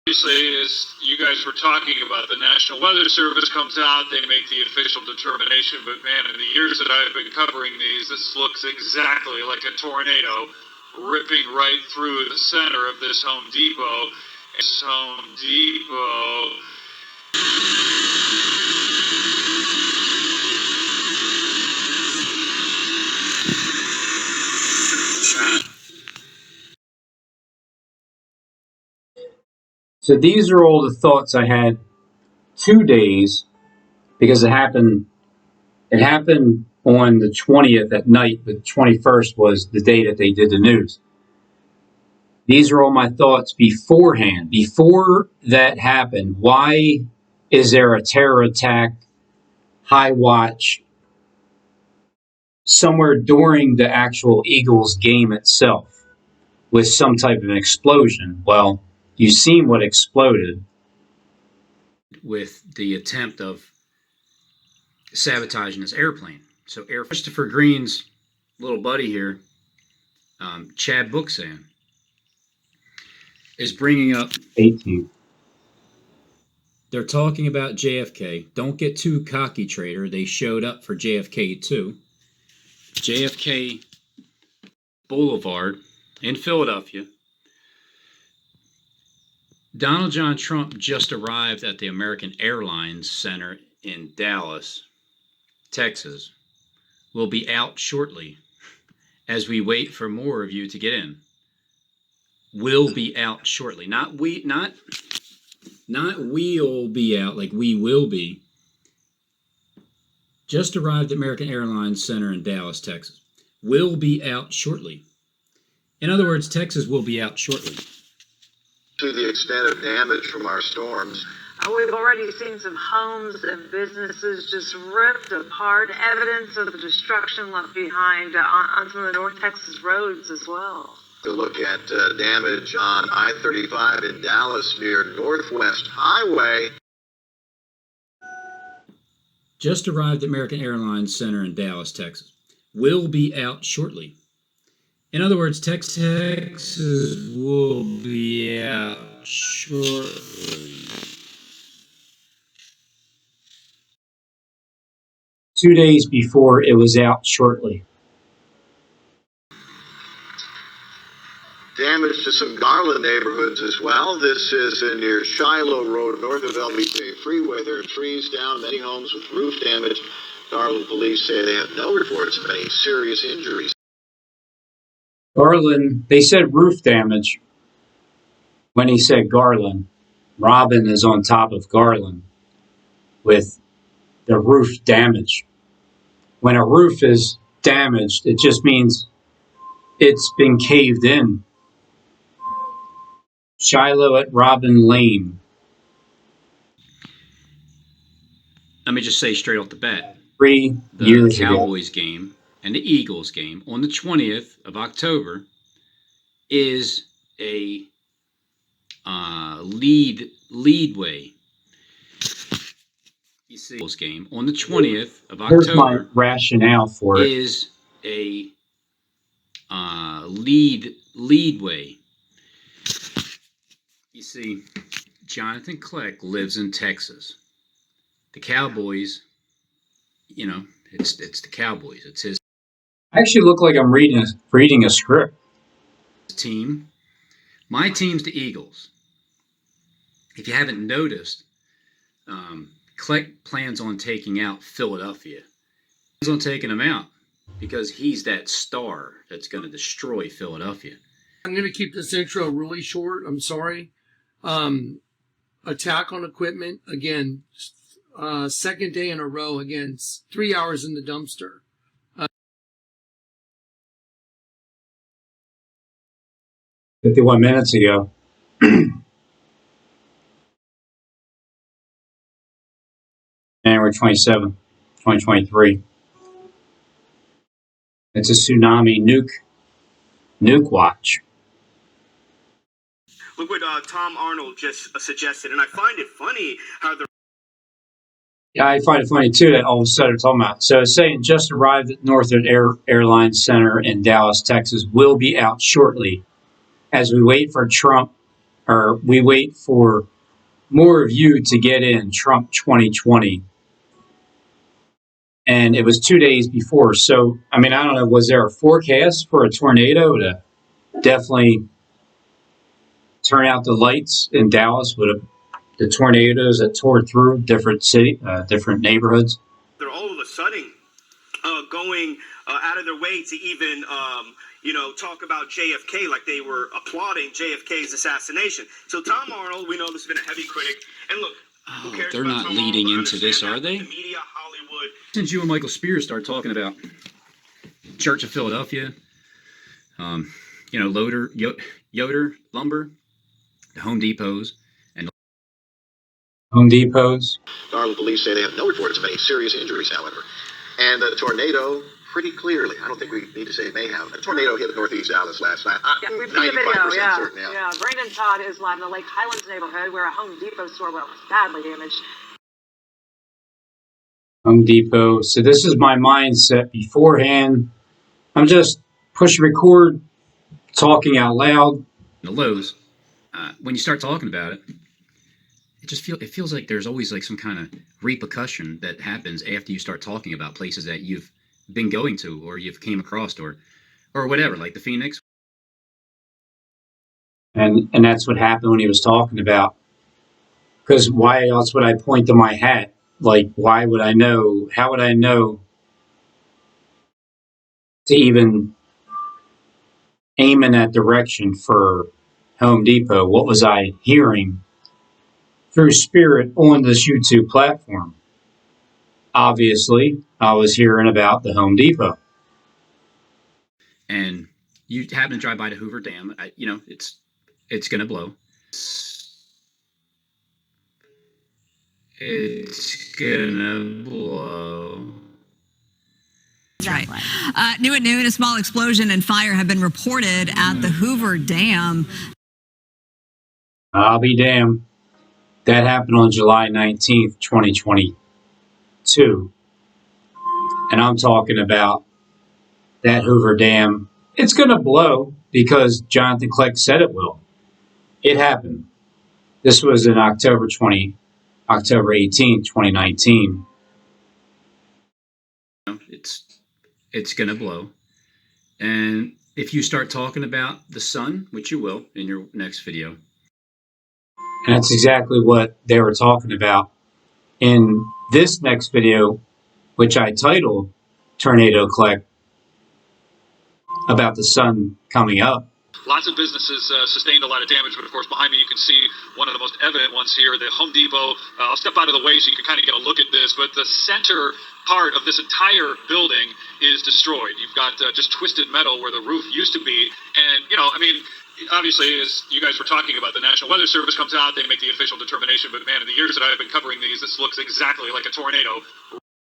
Obviously, as you guys were talking about, the National Weather Service comes out, they make the official determination, but man, in the years that I've been covering these, this looks exactly like a tornado ripping right through the center of this Home Depot. This Home Depot. So these are all the thoughts I had 2 days because it happened on the 20th at night, but the 21st was the day that they did the news. These are all my thoughts beforehand. Before that happened, why is there a terror attack, high watch, somewhere during the actual Eagles game itself with some type of an explosion? Well, you've seen what exploded. With the attempt of sabotaging this airplane. So Christopher Green's little buddy here, Chad Booksan, is bringing up 18. They're talking about JFK. Don't get too cocky, trader. They showed up for JFK too. JFK Boulevard in Philadelphia. Donald John Trump just arrived at the American Airlines Center in Dallas, Texas. Will be out shortly as we wait for more of you to get in. Will be out shortly. Not we'll be out like we will be. Just arrived at American Airlines Center in Dallas, Texas. Will be out shortly. In other words, Texas will be out shortly. To the extent of damage from our storms. We've already seen some homes and businesses just ripped apart, evidence of the destruction left behind on some of the North Texas roads as well. To look at damage on I-35 in Dallas near Northwest Highway. Just arrived at American Airlines Center in Dallas, Texas. Will be out shortly. In other words, Texas will be out shortly. 2 days before it was out shortly. Damage to some Garland neighborhoods as well. This is near Shiloh Road, north of LBJ Freeway. There are trees down, many homes with roof damage. Garland police say they have no reports of any serious injuries. Garland, they said roof damage. When he said Garland, Robin is on top of Garland with the roof damage. When a roof is damaged, it just means it's been caved in. Shiloh at Robin Lane. Let me just say straight off the bat. 3 The years Cowboys ago. game and the Eagles game on the 20th of October is a leadway. You see, Eagles game on the 20th of Here's my October rationale for it. is a leadway. You see, Jonathan Kleck lives in Texas. The Cowboys, you know, it's the Cowboys. It's his I actually look like I'm reading a script. team. My team's the Eagles. If you haven't noticed, Kleck plans on taking out Philadelphia. He's on taking them out because he's that star that's going to destroy Philadelphia. I'm going to keep this intro really short. I'm sorry. Attack on equipment. Again, second day in a row. Again, 3 hours in the dumpster. 51 minutes ago. January 27th, 2023. It's a tsunami nuke watch. Look what Tom Arnold just suggested, and I find it funny how the Yeah, I find it funny too that all of a sudden they're talking about. So it's saying just arrived at Northern Airlines Center in Dallas, Texas, will be out shortly as we wait for we wait for more of you to get in Trump 2020. And it was 2 days before. So, I mean, I don't know, was there a forecast for a tornado to definitely turn out the lights in Dallas with the tornadoes that tore through different neighborhoods? they're all of a sudden going out of their way to even talk about JFK like they were applauding JFK's assassination. So Tom Arnold, we know this has been a heavy critic, and look. They're not leading into this, are they? The media, Hollywood. Since you and Michael Spears started talking about Church of Philadelphia, Yoder Lumber, the Home Depots. Garland police say they have no reports of any serious injuries, however. And the tornado, pretty clearly, I don't think we need to say it may have. A tornado hit northeast Dallas last night. We've seen the video, 95% certain, yeah. Brandon Todd is live in the Lake Highlands neighborhood where a Home Depot store was badly damaged. Home Depot. So this is my mindset beforehand. I'm just pushing record, talking out loud. The Lowe's, when you start talking about it, it feels like there's always like some kind of repercussion that happens after you start talking about places that you've been going to or you've came across or whatever, like the Phoenix. And that's what happened when he was talking about. Because why else would I point to my hat? Like, why would I know? How would I know to even aim in that direction for Home Depot? What was I hearing through spirit on this YouTube platform? Obviously, I was hearing about the Home Depot. And you happen to drive by the Hoover Dam, it's going to blow. It's gonna blow. That's right. New at noon, a small explosion and fire have been reported at the Hoover Dam. I'll be damned. That happened on July 19th, 2022. And I'm talking about that Hoover Dam. It's going to blow because Jonathan Kleck said it will. It happened. This was in October 18th, 2019. It's going to blow. And if you start talking about the sun, which you will in your next video. And that's exactly what they were talking about in this next video, which I titled Tornado Kleck, about the sun coming up. Lots of businesses sustained a lot of damage, but of course behind me you can see one of the most evident ones here, the Home Depot. I'll step out of the way so you can kind of get a look at this, but the center part of this entire building is destroyed. You've got just twisted metal where the roof used to be, and obviously, as you guys were talking about, the National Weather Service comes out, they make the official determination, but man, in the years that I've been covering these, this looks exactly like a tornado.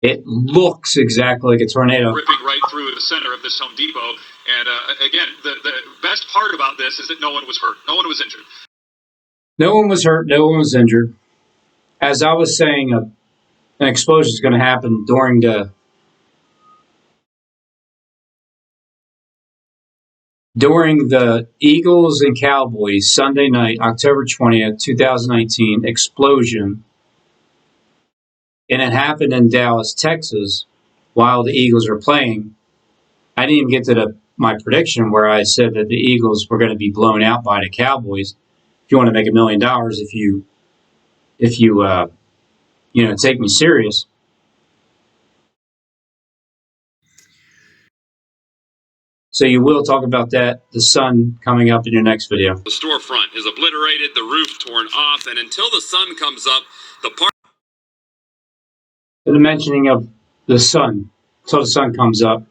It looks exactly like a tornado. Ripping right through the center of this Home Depot. And again, the best part about this is that no one was hurt. No one was injured. No one was hurt. No one was injured. As I was saying, an explosion is going to happen during the Eagles and Cowboys Sunday night, October 20th, 2019 explosion. And it happened in Dallas, Texas, while the Eagles were playing. I didn't even get to my prediction where I said that the Eagles were going to be blown out by the Cowboys. If you want to make $1 million, if you take me serious. So you will talk about that, the sun coming up in your next video. The storefront is obliterated, the roof torn off, and until the sun comes up, the park. The mentioning of the sun, until the sun comes up.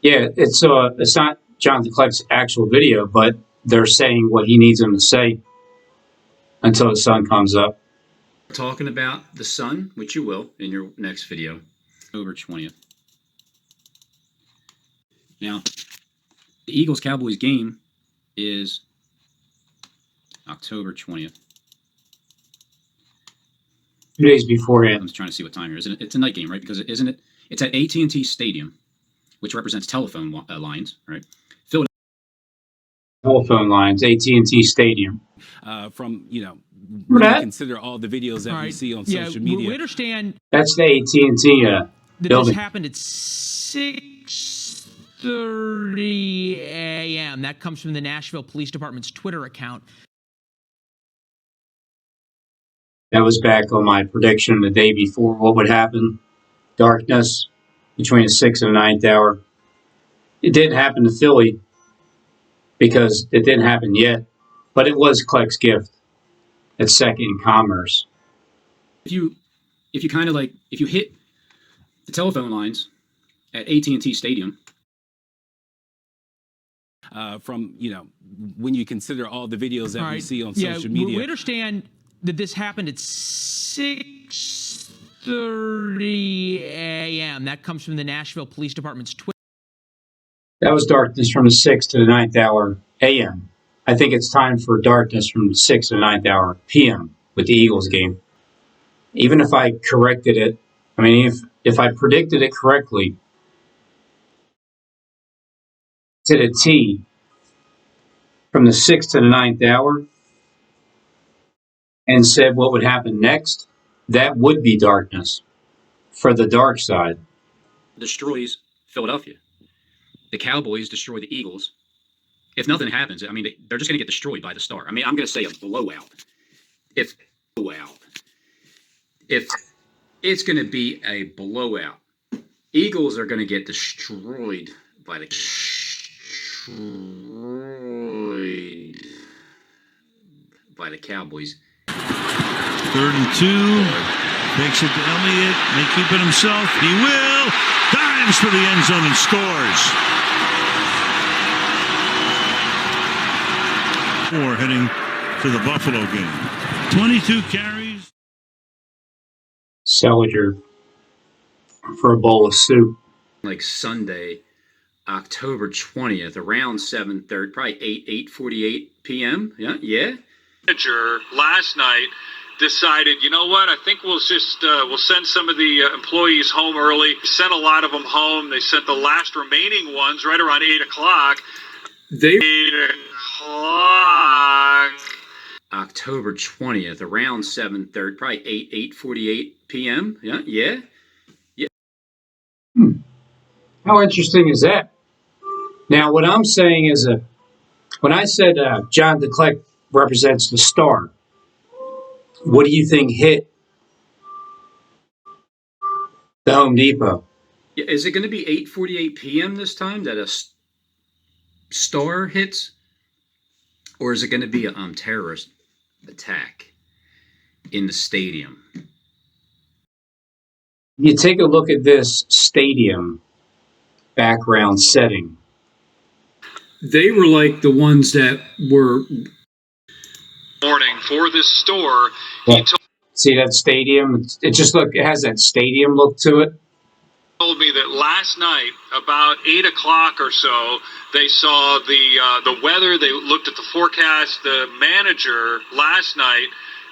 Yeah, it's not Jonathan Kleck's actual video, but they're saying what he needs them to say until the sun comes up. Talking about the sun, which you will in your next video, October 20th. Now, the Eagles-Cowboys game is October 20th. 2 days beforehand. I'm just trying to see what time here is. It's a night game, right? Because isn't it? It's at AT&T Stadium, which represents telephone lines, right? Telephone lines, AT&T Stadium. From when you consider all the videos that we see on social media. We understand that's the AT&T that building. This happened at 6:30 a.m. That comes from the Nashville Police Department's Twitter account. That was back on my prediction the day before what would happen. Darkness between the 6th and the 9th hour. It didn't happen to Philly because it didn't happen yet, but it was Kleck's gift at Second in Commerce. If you kind of if you hit the telephone lines at AT&T Stadium. From when you consider all the videos that we see on social media. We understand that this happened at 6:30 a.m. That comes from the Nashville Police Department's Twitter. That was darkness from the 6th to the 9th hour a.m. I think it's time for darkness from the 6th to the 9th hour p.m. with the Eagles game. Even if I corrected it, if I predicted it correctly to the T from the 6th to the 9th hour and said what would happen next, that would be darkness for the dark side. Destroys Philadelphia. The Cowboys destroy the Eagles. If nothing happens, they're just going to get destroyed by the Star. I'm going to say a blowout. If it's going to be a blowout, Eagles are going to get destroyed by the Cowboys. 3rd and 2. Takes it to Elliott. May keep it himself. He will. Dives for the end zone and scores. Heading to the Buffalo game. 22 carries. Seliger for a bowl of soup. Like Sunday, October 20th, around 7:30, probably 8:48 p.m. Yeah. Manager last night decided, you know what? I think we'll just we'll send some of the employees home early. Sent a lot of them home. They sent the last remaining ones right around 8 o'clock. 8 o'clock. October 20th, around 7:30, probably 8:48 p.m. Yeah. How interesting is that? Now, what I'm saying is when I said John DeClerc represents the Star, what do you think hit the Home Depot? Yeah, is it going to be 8:48 p.m. this time that a Star hits? Or is it going to be a terrorist attack in the stadium? You take a look at this stadium background setting. They were like the ones that were... Morning for this store. Well, See that stadium? It just it has that stadium look to it. Told me that last night, about 8 o'clock or so, they saw the weather. They looked at the forecast. The manager last night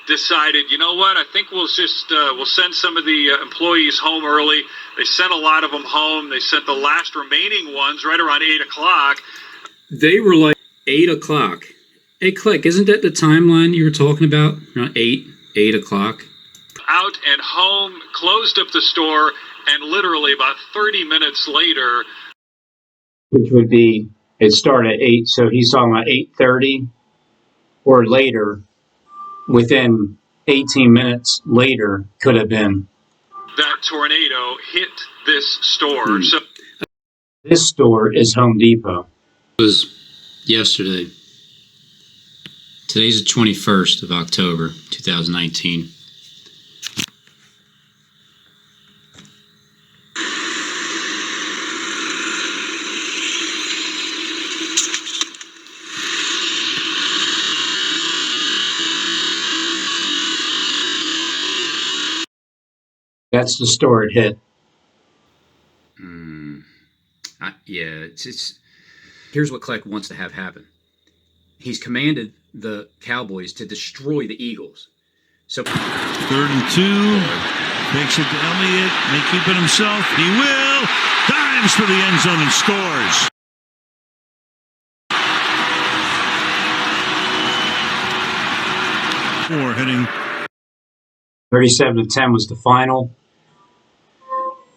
decided, you know what? I think we'll just we'll send some of the employees home early. They sent a lot of them home. They sent the last remaining ones right around 8 o'clock. They were like 8 o'clock. Hey, Click, isn't that the timeline you were talking about? Around 8 o'clock. Out and home, closed up the store, and literally about 30 minutes later, Which would be, it started at 8, so he's talking about 8:30 or later. Within 18 minutes later could have been. that tornado hit this store. So This store is Home Depot. It was yesterday. Today's the 21st of October, 2019. That's the store it hit. Yeah, it's here's what Kleck wants to have happen. He's commanded the Cowboys to destroy the Eagles. So 3rd and 2. Takes it to Elliott. May keep it himself. He will. Dives for the end zone and scores. Four heading. 37-10 was the final.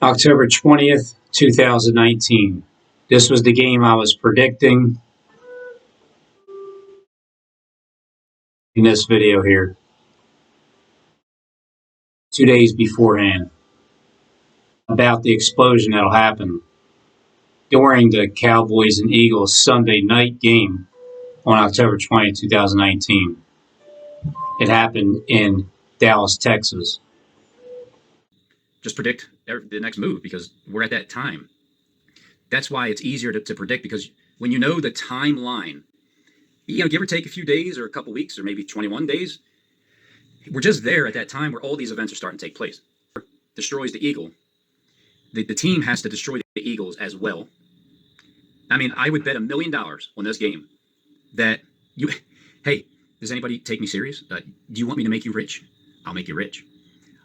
October 20th, 2019. This was the game I was predicting in this video here. 2 days beforehand. About the explosion that'll happen during the Cowboys and Eagles Sunday night game on October 20th, 2019. It happened in Dallas, Texas. just predict the next move because we're at that time. That's why it's easier to predict, because when you know the timeline, give or take a few days or a couple weeks or maybe 21 days, we're just there at that time where all these events are starting to take place. Destroys the Eagle. The team has to destroy the Eagles as well. I mean, I would bet $1 million on this game that hey, does anybody take me serious? Do you want me to make you rich? I'll make you rich.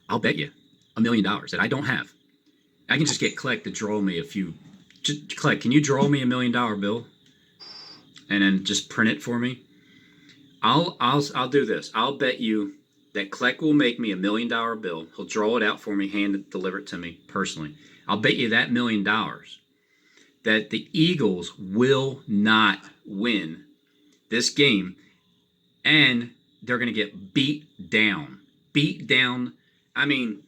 I'll bet you $1 million that I don't have. I can just get Kleck to draw me a few. Kleck, can you draw me $1 million bill and then just print it for me? I'll do this. I'll bet you that Kleck will make me $1 million bill. He'll draw it out for me, hand it, deliver it to me personally. I'll bet you that $1 million that the Eagles will not win this game, and they're going to get beat down. Beat down. I mean,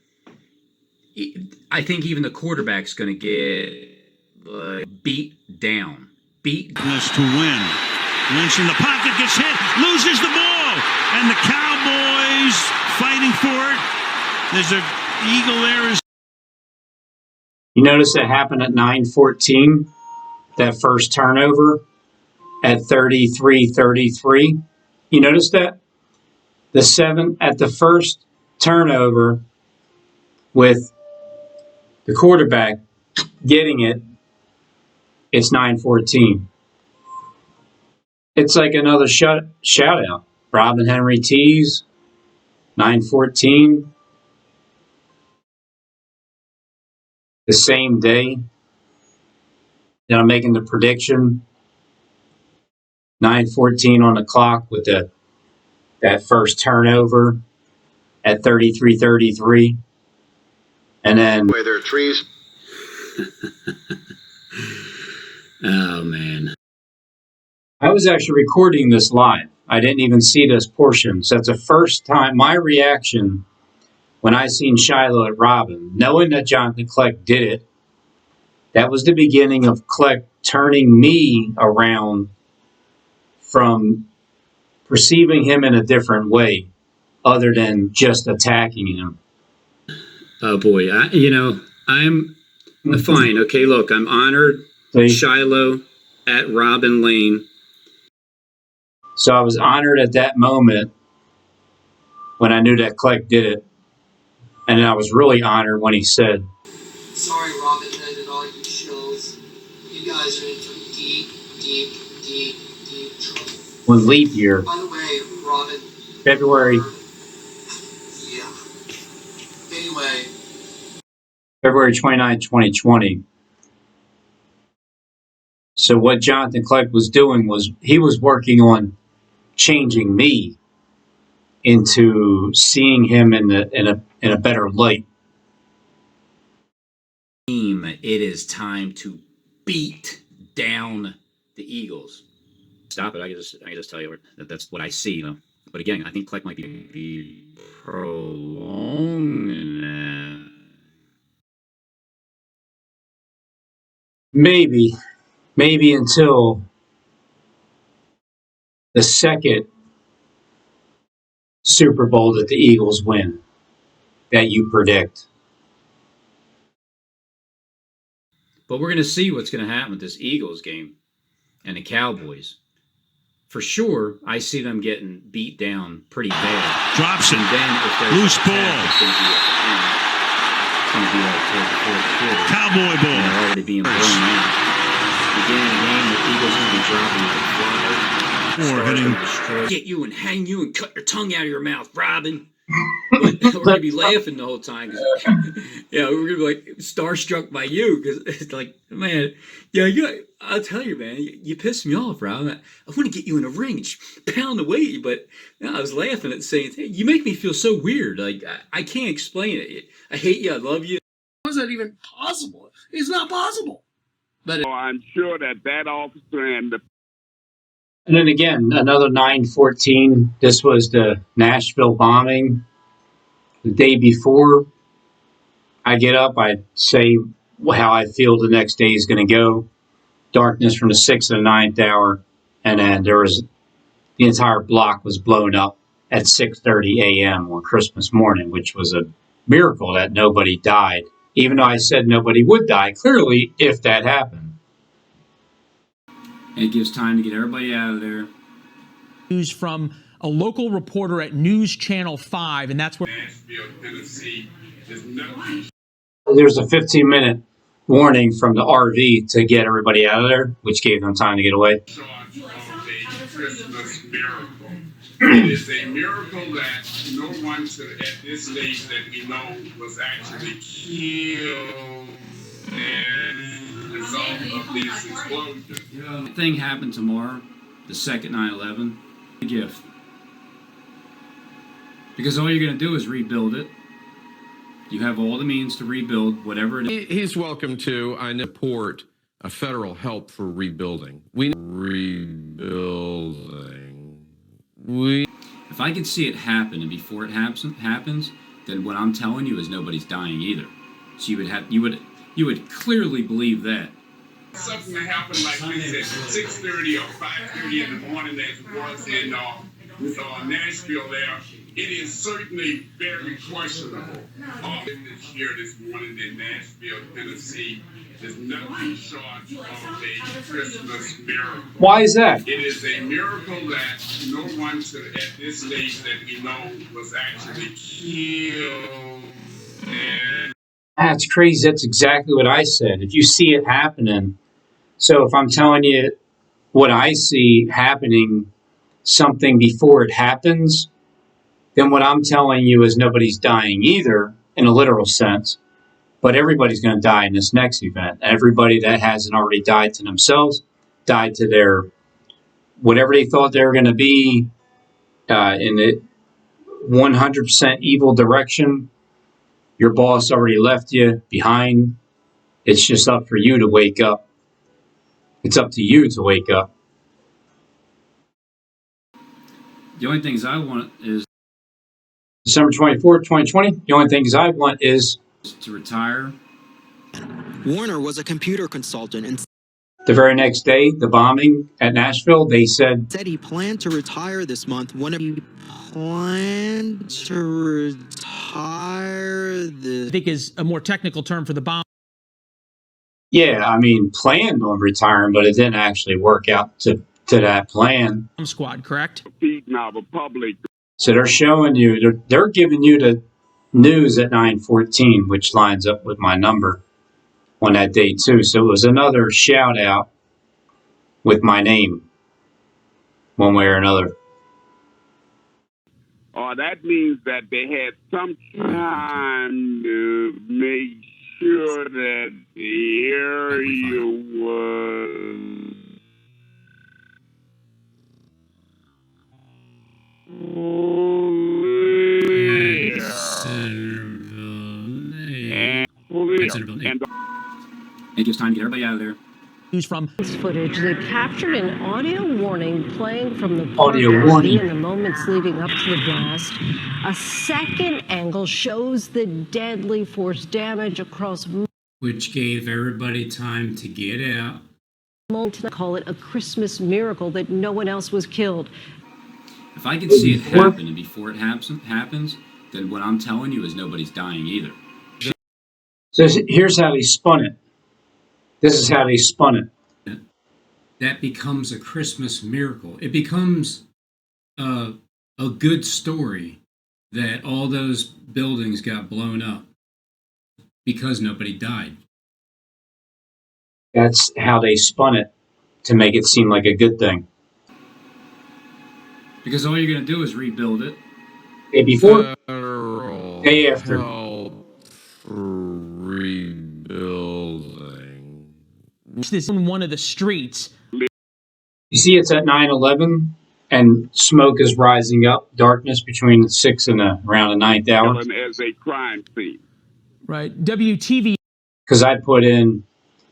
I think even the quarterback's going to get beat down. Beat this to win. Lynch in the pocket, gets hit, loses the ball, and the Cowboys fighting for it. There's an Eagle there. You notice that happened at 9:14, that first turnover at 33-33. You notice that? At the first turnover with the quarterback getting it, it's 9:14. It's like another shout out. Robin Henry tees, 9:14. The same day that I'm making the prediction, 9:14 on the clock with that first turnover at 33-33. And then where there are trees. Oh, man. I was actually recording this live. I didn't even see this portion. So that's the first time my reaction when I seen Shiloh at Robin, knowing that Jonathan Kleck did it. That was the beginning of Kleck turning me around from perceiving him in a different way other than just attacking him. Oh, boy. I'm fine. Okay, look, I'm honored. Shiloh at Robin Lane. So I was honored at that moment when I knew that Kleck did it. And I was really honored when he said, "Sorry, Robin Hood and all you shills. You guys are in for deep, deep, deep, deep trouble." when leap year, By the way, Robin. February Yeah. Anyway. February 29, 2020. So what Jonathan Kleck was doing was he was working on changing me into seeing him in a better light. It is time to beat down the Eagles. Stop it! I can just tell you that's what I see. You know? But again, I think Kleck might be prolonging that. Maybe until the second Super Bowl that the Eagles win, that you predict. But we're going to see what's going to happen with this Eagles game and the Cowboys. For sure, I see them getting beat down pretty bad. Drops it. And then if there's Loose ball. It's going to be at the end. It's going to be like toward the fourth quarter. Cowboy ball. And they're already being blown out. Beginning of the game, the Eagles going to be dropping like flies. Get you and hang you and cut your tongue out of your mouth, Robin. But we're going to be laughing the whole time. Yeah, we're going to be like starstruck by you because it's like, man, I'll tell you, man, you pissed me off, Robin. I want to get you in a ring and pound away, but I was laughing at saying, hey, you make me feel so weird. Like, I can't explain it. I hate you. I love you. How is that even possible? It's not possible. But I'm sure that officer and the And then again, another 9/14. This was the Nashville bombing. The day before, I get up, I say how I feel the next day is going to go. Darkness from the 6th to the 9th hour. And then the entire block was blown up at 6:30 a.m. on Christmas morning, which was a miracle that nobody died. Even though I said nobody would die, clearly, if that happened. And it gives time to get everybody out of there. News from a local reporter at News Channel 5, and that's where Nashville, Tennessee is There's a 15-minute warning from the RV to get everybody out of there, which gave them time to get away. Christmas miracle. It is a miracle that no one at this stage that we know was actually killed as a result of these explosions. The thing happened tomorrow, the second 9/11, a gift. Because all you're going to do is rebuild it. You have all the means to rebuild whatever it is. He's welcome to, I support federal help for rebuilding. If I could see it happen, and before it happens, then what I'm telling you is nobody's dying either. So you would clearly believe that. Something that happened like this at 6:30 or 5:30 in the morning as it was in Nashville there, it is certainly very questionable. This year, this morning in Nashville, Tennessee, is nothing short of a Christmas miracle. Why is that? It is a miracle that no one at this stage that we know was actually killed. That's crazy. That's exactly what I said. If you see it happening, so if I'm telling you what I see happening, something before it happens, then what I'm telling you is nobody's dying either, in a literal sense, but everybody's going to die in this next event. Everybody that hasn't already died to themselves, died to their, whatever they thought they were going to be, in the 100% evil direction. Your boss already left you behind. It's just up for you to wake up. It's up to you to wake up. The only things I want is December 24th, 2020. The only things I want is to retire. Warner was a computer consultant and the very next day, the bombing at Nashville, they said he planned to retire this month. I think is a more technical term for the bomb. Yeah, I mean, planned on retiring, but it didn't actually work out to that plan. Squad, correct? Feeding our public So they're showing you, they're giving you the news at 9:14, which lines up with my number on that day too. So it was another shout out with my name, one way or another. That means that they had some time to make sure that the area was And it gives time to get everybody out of there. From footage that captured an audio warning playing from the Audio CARCUS warning. in the moments leading up to the blast. A second angle shows the deadly force damage across. Which gave everybody time to get out. Call it a Christmas miracle that no one else was killed. If I can see it happen and before it happens, then what I'm telling you is nobody's dying either. So here's how they spun it. This is how they spun it. That becomes a Christmas miracle. It becomes a good story that all those buildings got blown up because nobody died. That's how they spun it to make it seem like a good thing. Because all you're going to do is rebuild it. Day before, Federal day after. help for rebuilding. this on one of the streets. You see, it's at 9:11, and smoke is rising up, darkness between the 6 and around the 9th hour. as a crime scene. Right. WTV. Because I put in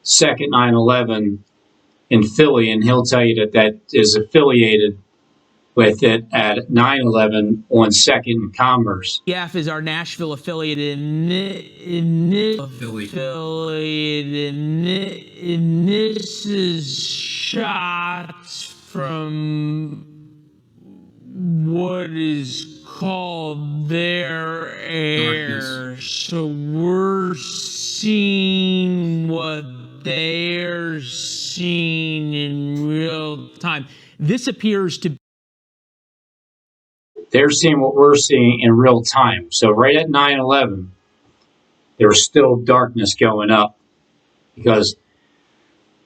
second 9/11 in Philly, and he'll tell you that that is affiliated with it at 9/11 on 2nd and Commerce. EF is our Nashville affiliated affiliated, and this is shots from what is called their air. So we're seeing what they're seeing in real time. This appears to be. They're seeing what we're seeing in real time. So right at 9/11, there was still darkness going up, because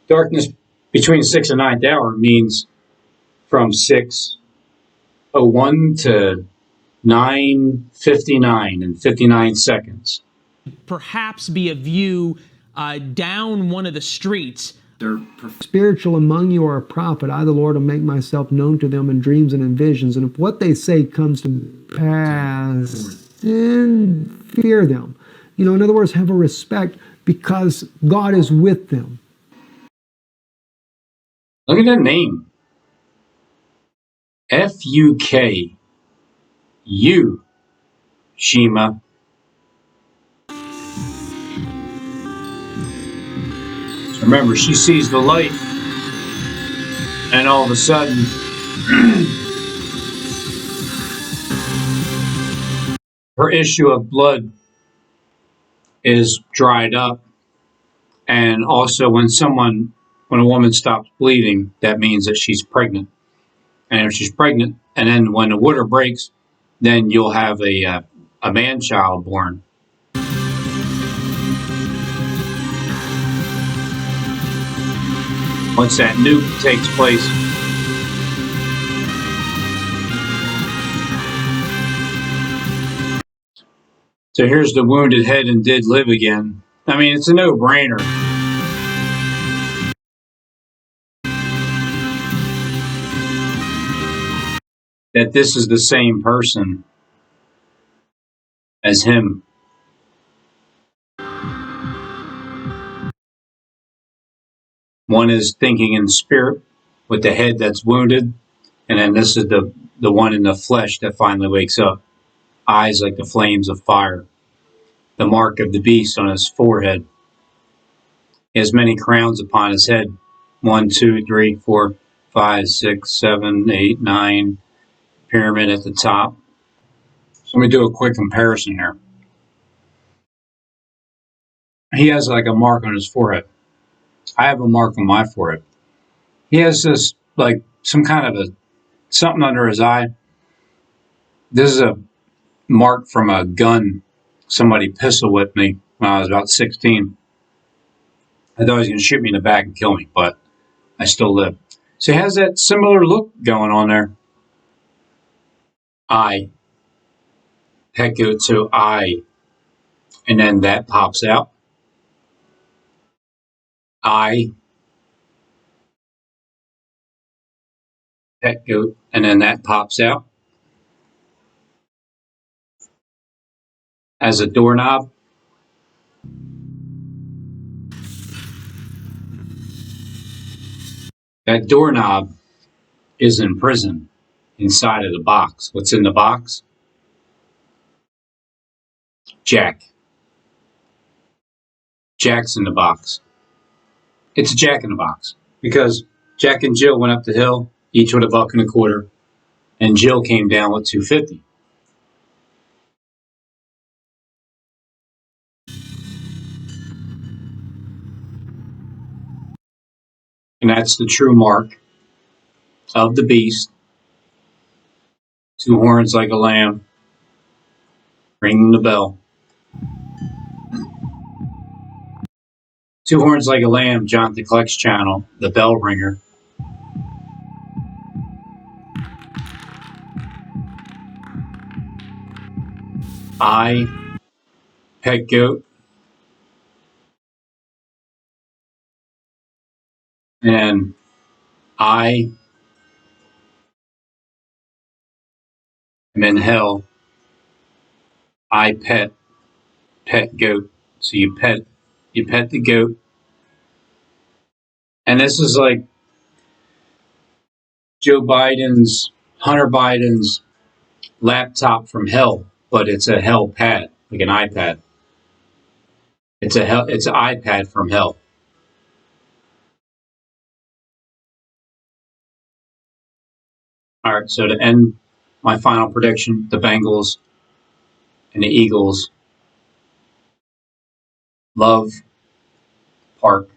darkness between 6 and 9th hour means from 6:01 to 9:59 and 59 seconds. Perhaps be a view down one of the streets. Spiritual among you are a prophet. I, the Lord, will make myself known to them in dreams and in visions. And if what they say comes to pass, then fear them. In other words, have a respect, because God is with them. Look at that name. F-U-K-U, Shima. So remember, she sees the light, and all of a sudden, her issue of blood is dried up. And also, when a woman stops bleeding, that means that she's pregnant. And if she's pregnant, and then when the water breaks, then you'll have a man-child born. Once that nuke takes place. So here's the wounded head and did live again. I mean, it's a no-brainer. That this is the same person as him. One is thinking in the spirit with the head that's wounded, and then this is the one in the flesh that finally wakes up. Eyes like the flames of fire. The mark of the beast on his forehead. He has many crowns upon his head. 1, 2, 3, 4, 5, 6, 7, 8, 9. Pyramid at the top. So let me do a quick comparison here. He has like a mark on his forehead. I have a mark on my forehead. He has this, like, some kind of something under his eye. This is a mark from a gun somebody pistol whipped me when I was about 16. I thought he was going to shoot me in the back and kill me, but I still live. So it has that similar look going on there. I. Pet goat to I. And then that pops out. I. Pet goat. And then that pops out. As a doorknob. That doorknob is in prison inside of the box. What's in the box? Jack. Jack's in the box. It's a Jack in the box because Jack and Jill went up the hill, each with $1.25, and Jill came down with $2.50. And that's the true mark of the beast. 2 horns like a lamb, ringing the bell. 2 horns like a lamb, Jonathan Kleck's channel, the bell ringer. I, pet goat. And I am in hell. I pet goat. So you pet the goat. And this is like Hunter Biden's laptop from hell, but it's a hell pad, like an iPad. It's an iPad from hell. All right, so to end my final prediction, the Bengals and the Eagles. Love, Park,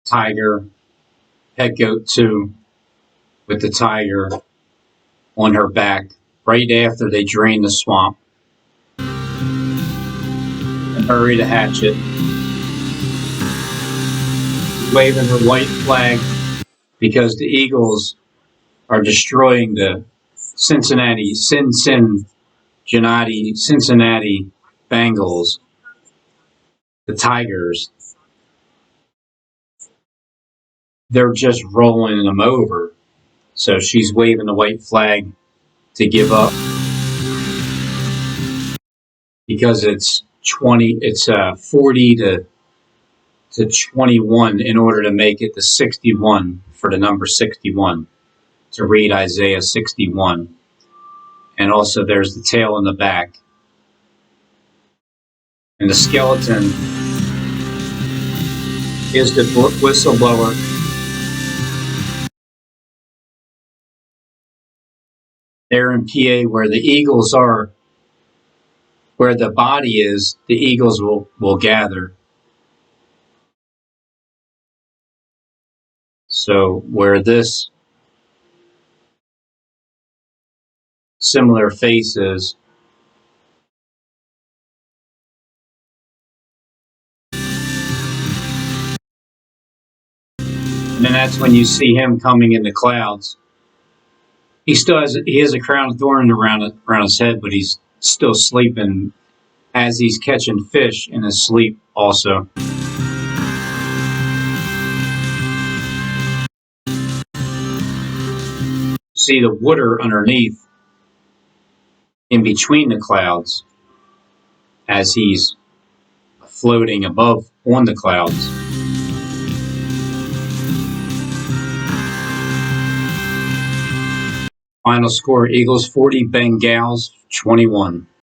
Tiger, pet goat 2 with the tiger on her back right after they drain the swamp. And bury the hatchet. Waving her white flag because the Eagles are destroying the Cincinnati BenGALS, the Tigers. They're just rolling them over. So she's waving the white flag to give up because it's 40 to 21 in order to make it the 61 for the number 61 to read Isaiah 61. And also there's the tail in the back. And the skeleton is the whistleblower. There in PA where the Eagles are, where the body is, the Eagles will gather. So where this similar face is, and then that's when you see him coming in the clouds. He has a crown of thorns around his head, but he's still sleeping as he's catching fish in his sleep also. See the water underneath in between the clouds as he's floating above on the clouds. Final score, Eagles 40, BenGALS 21.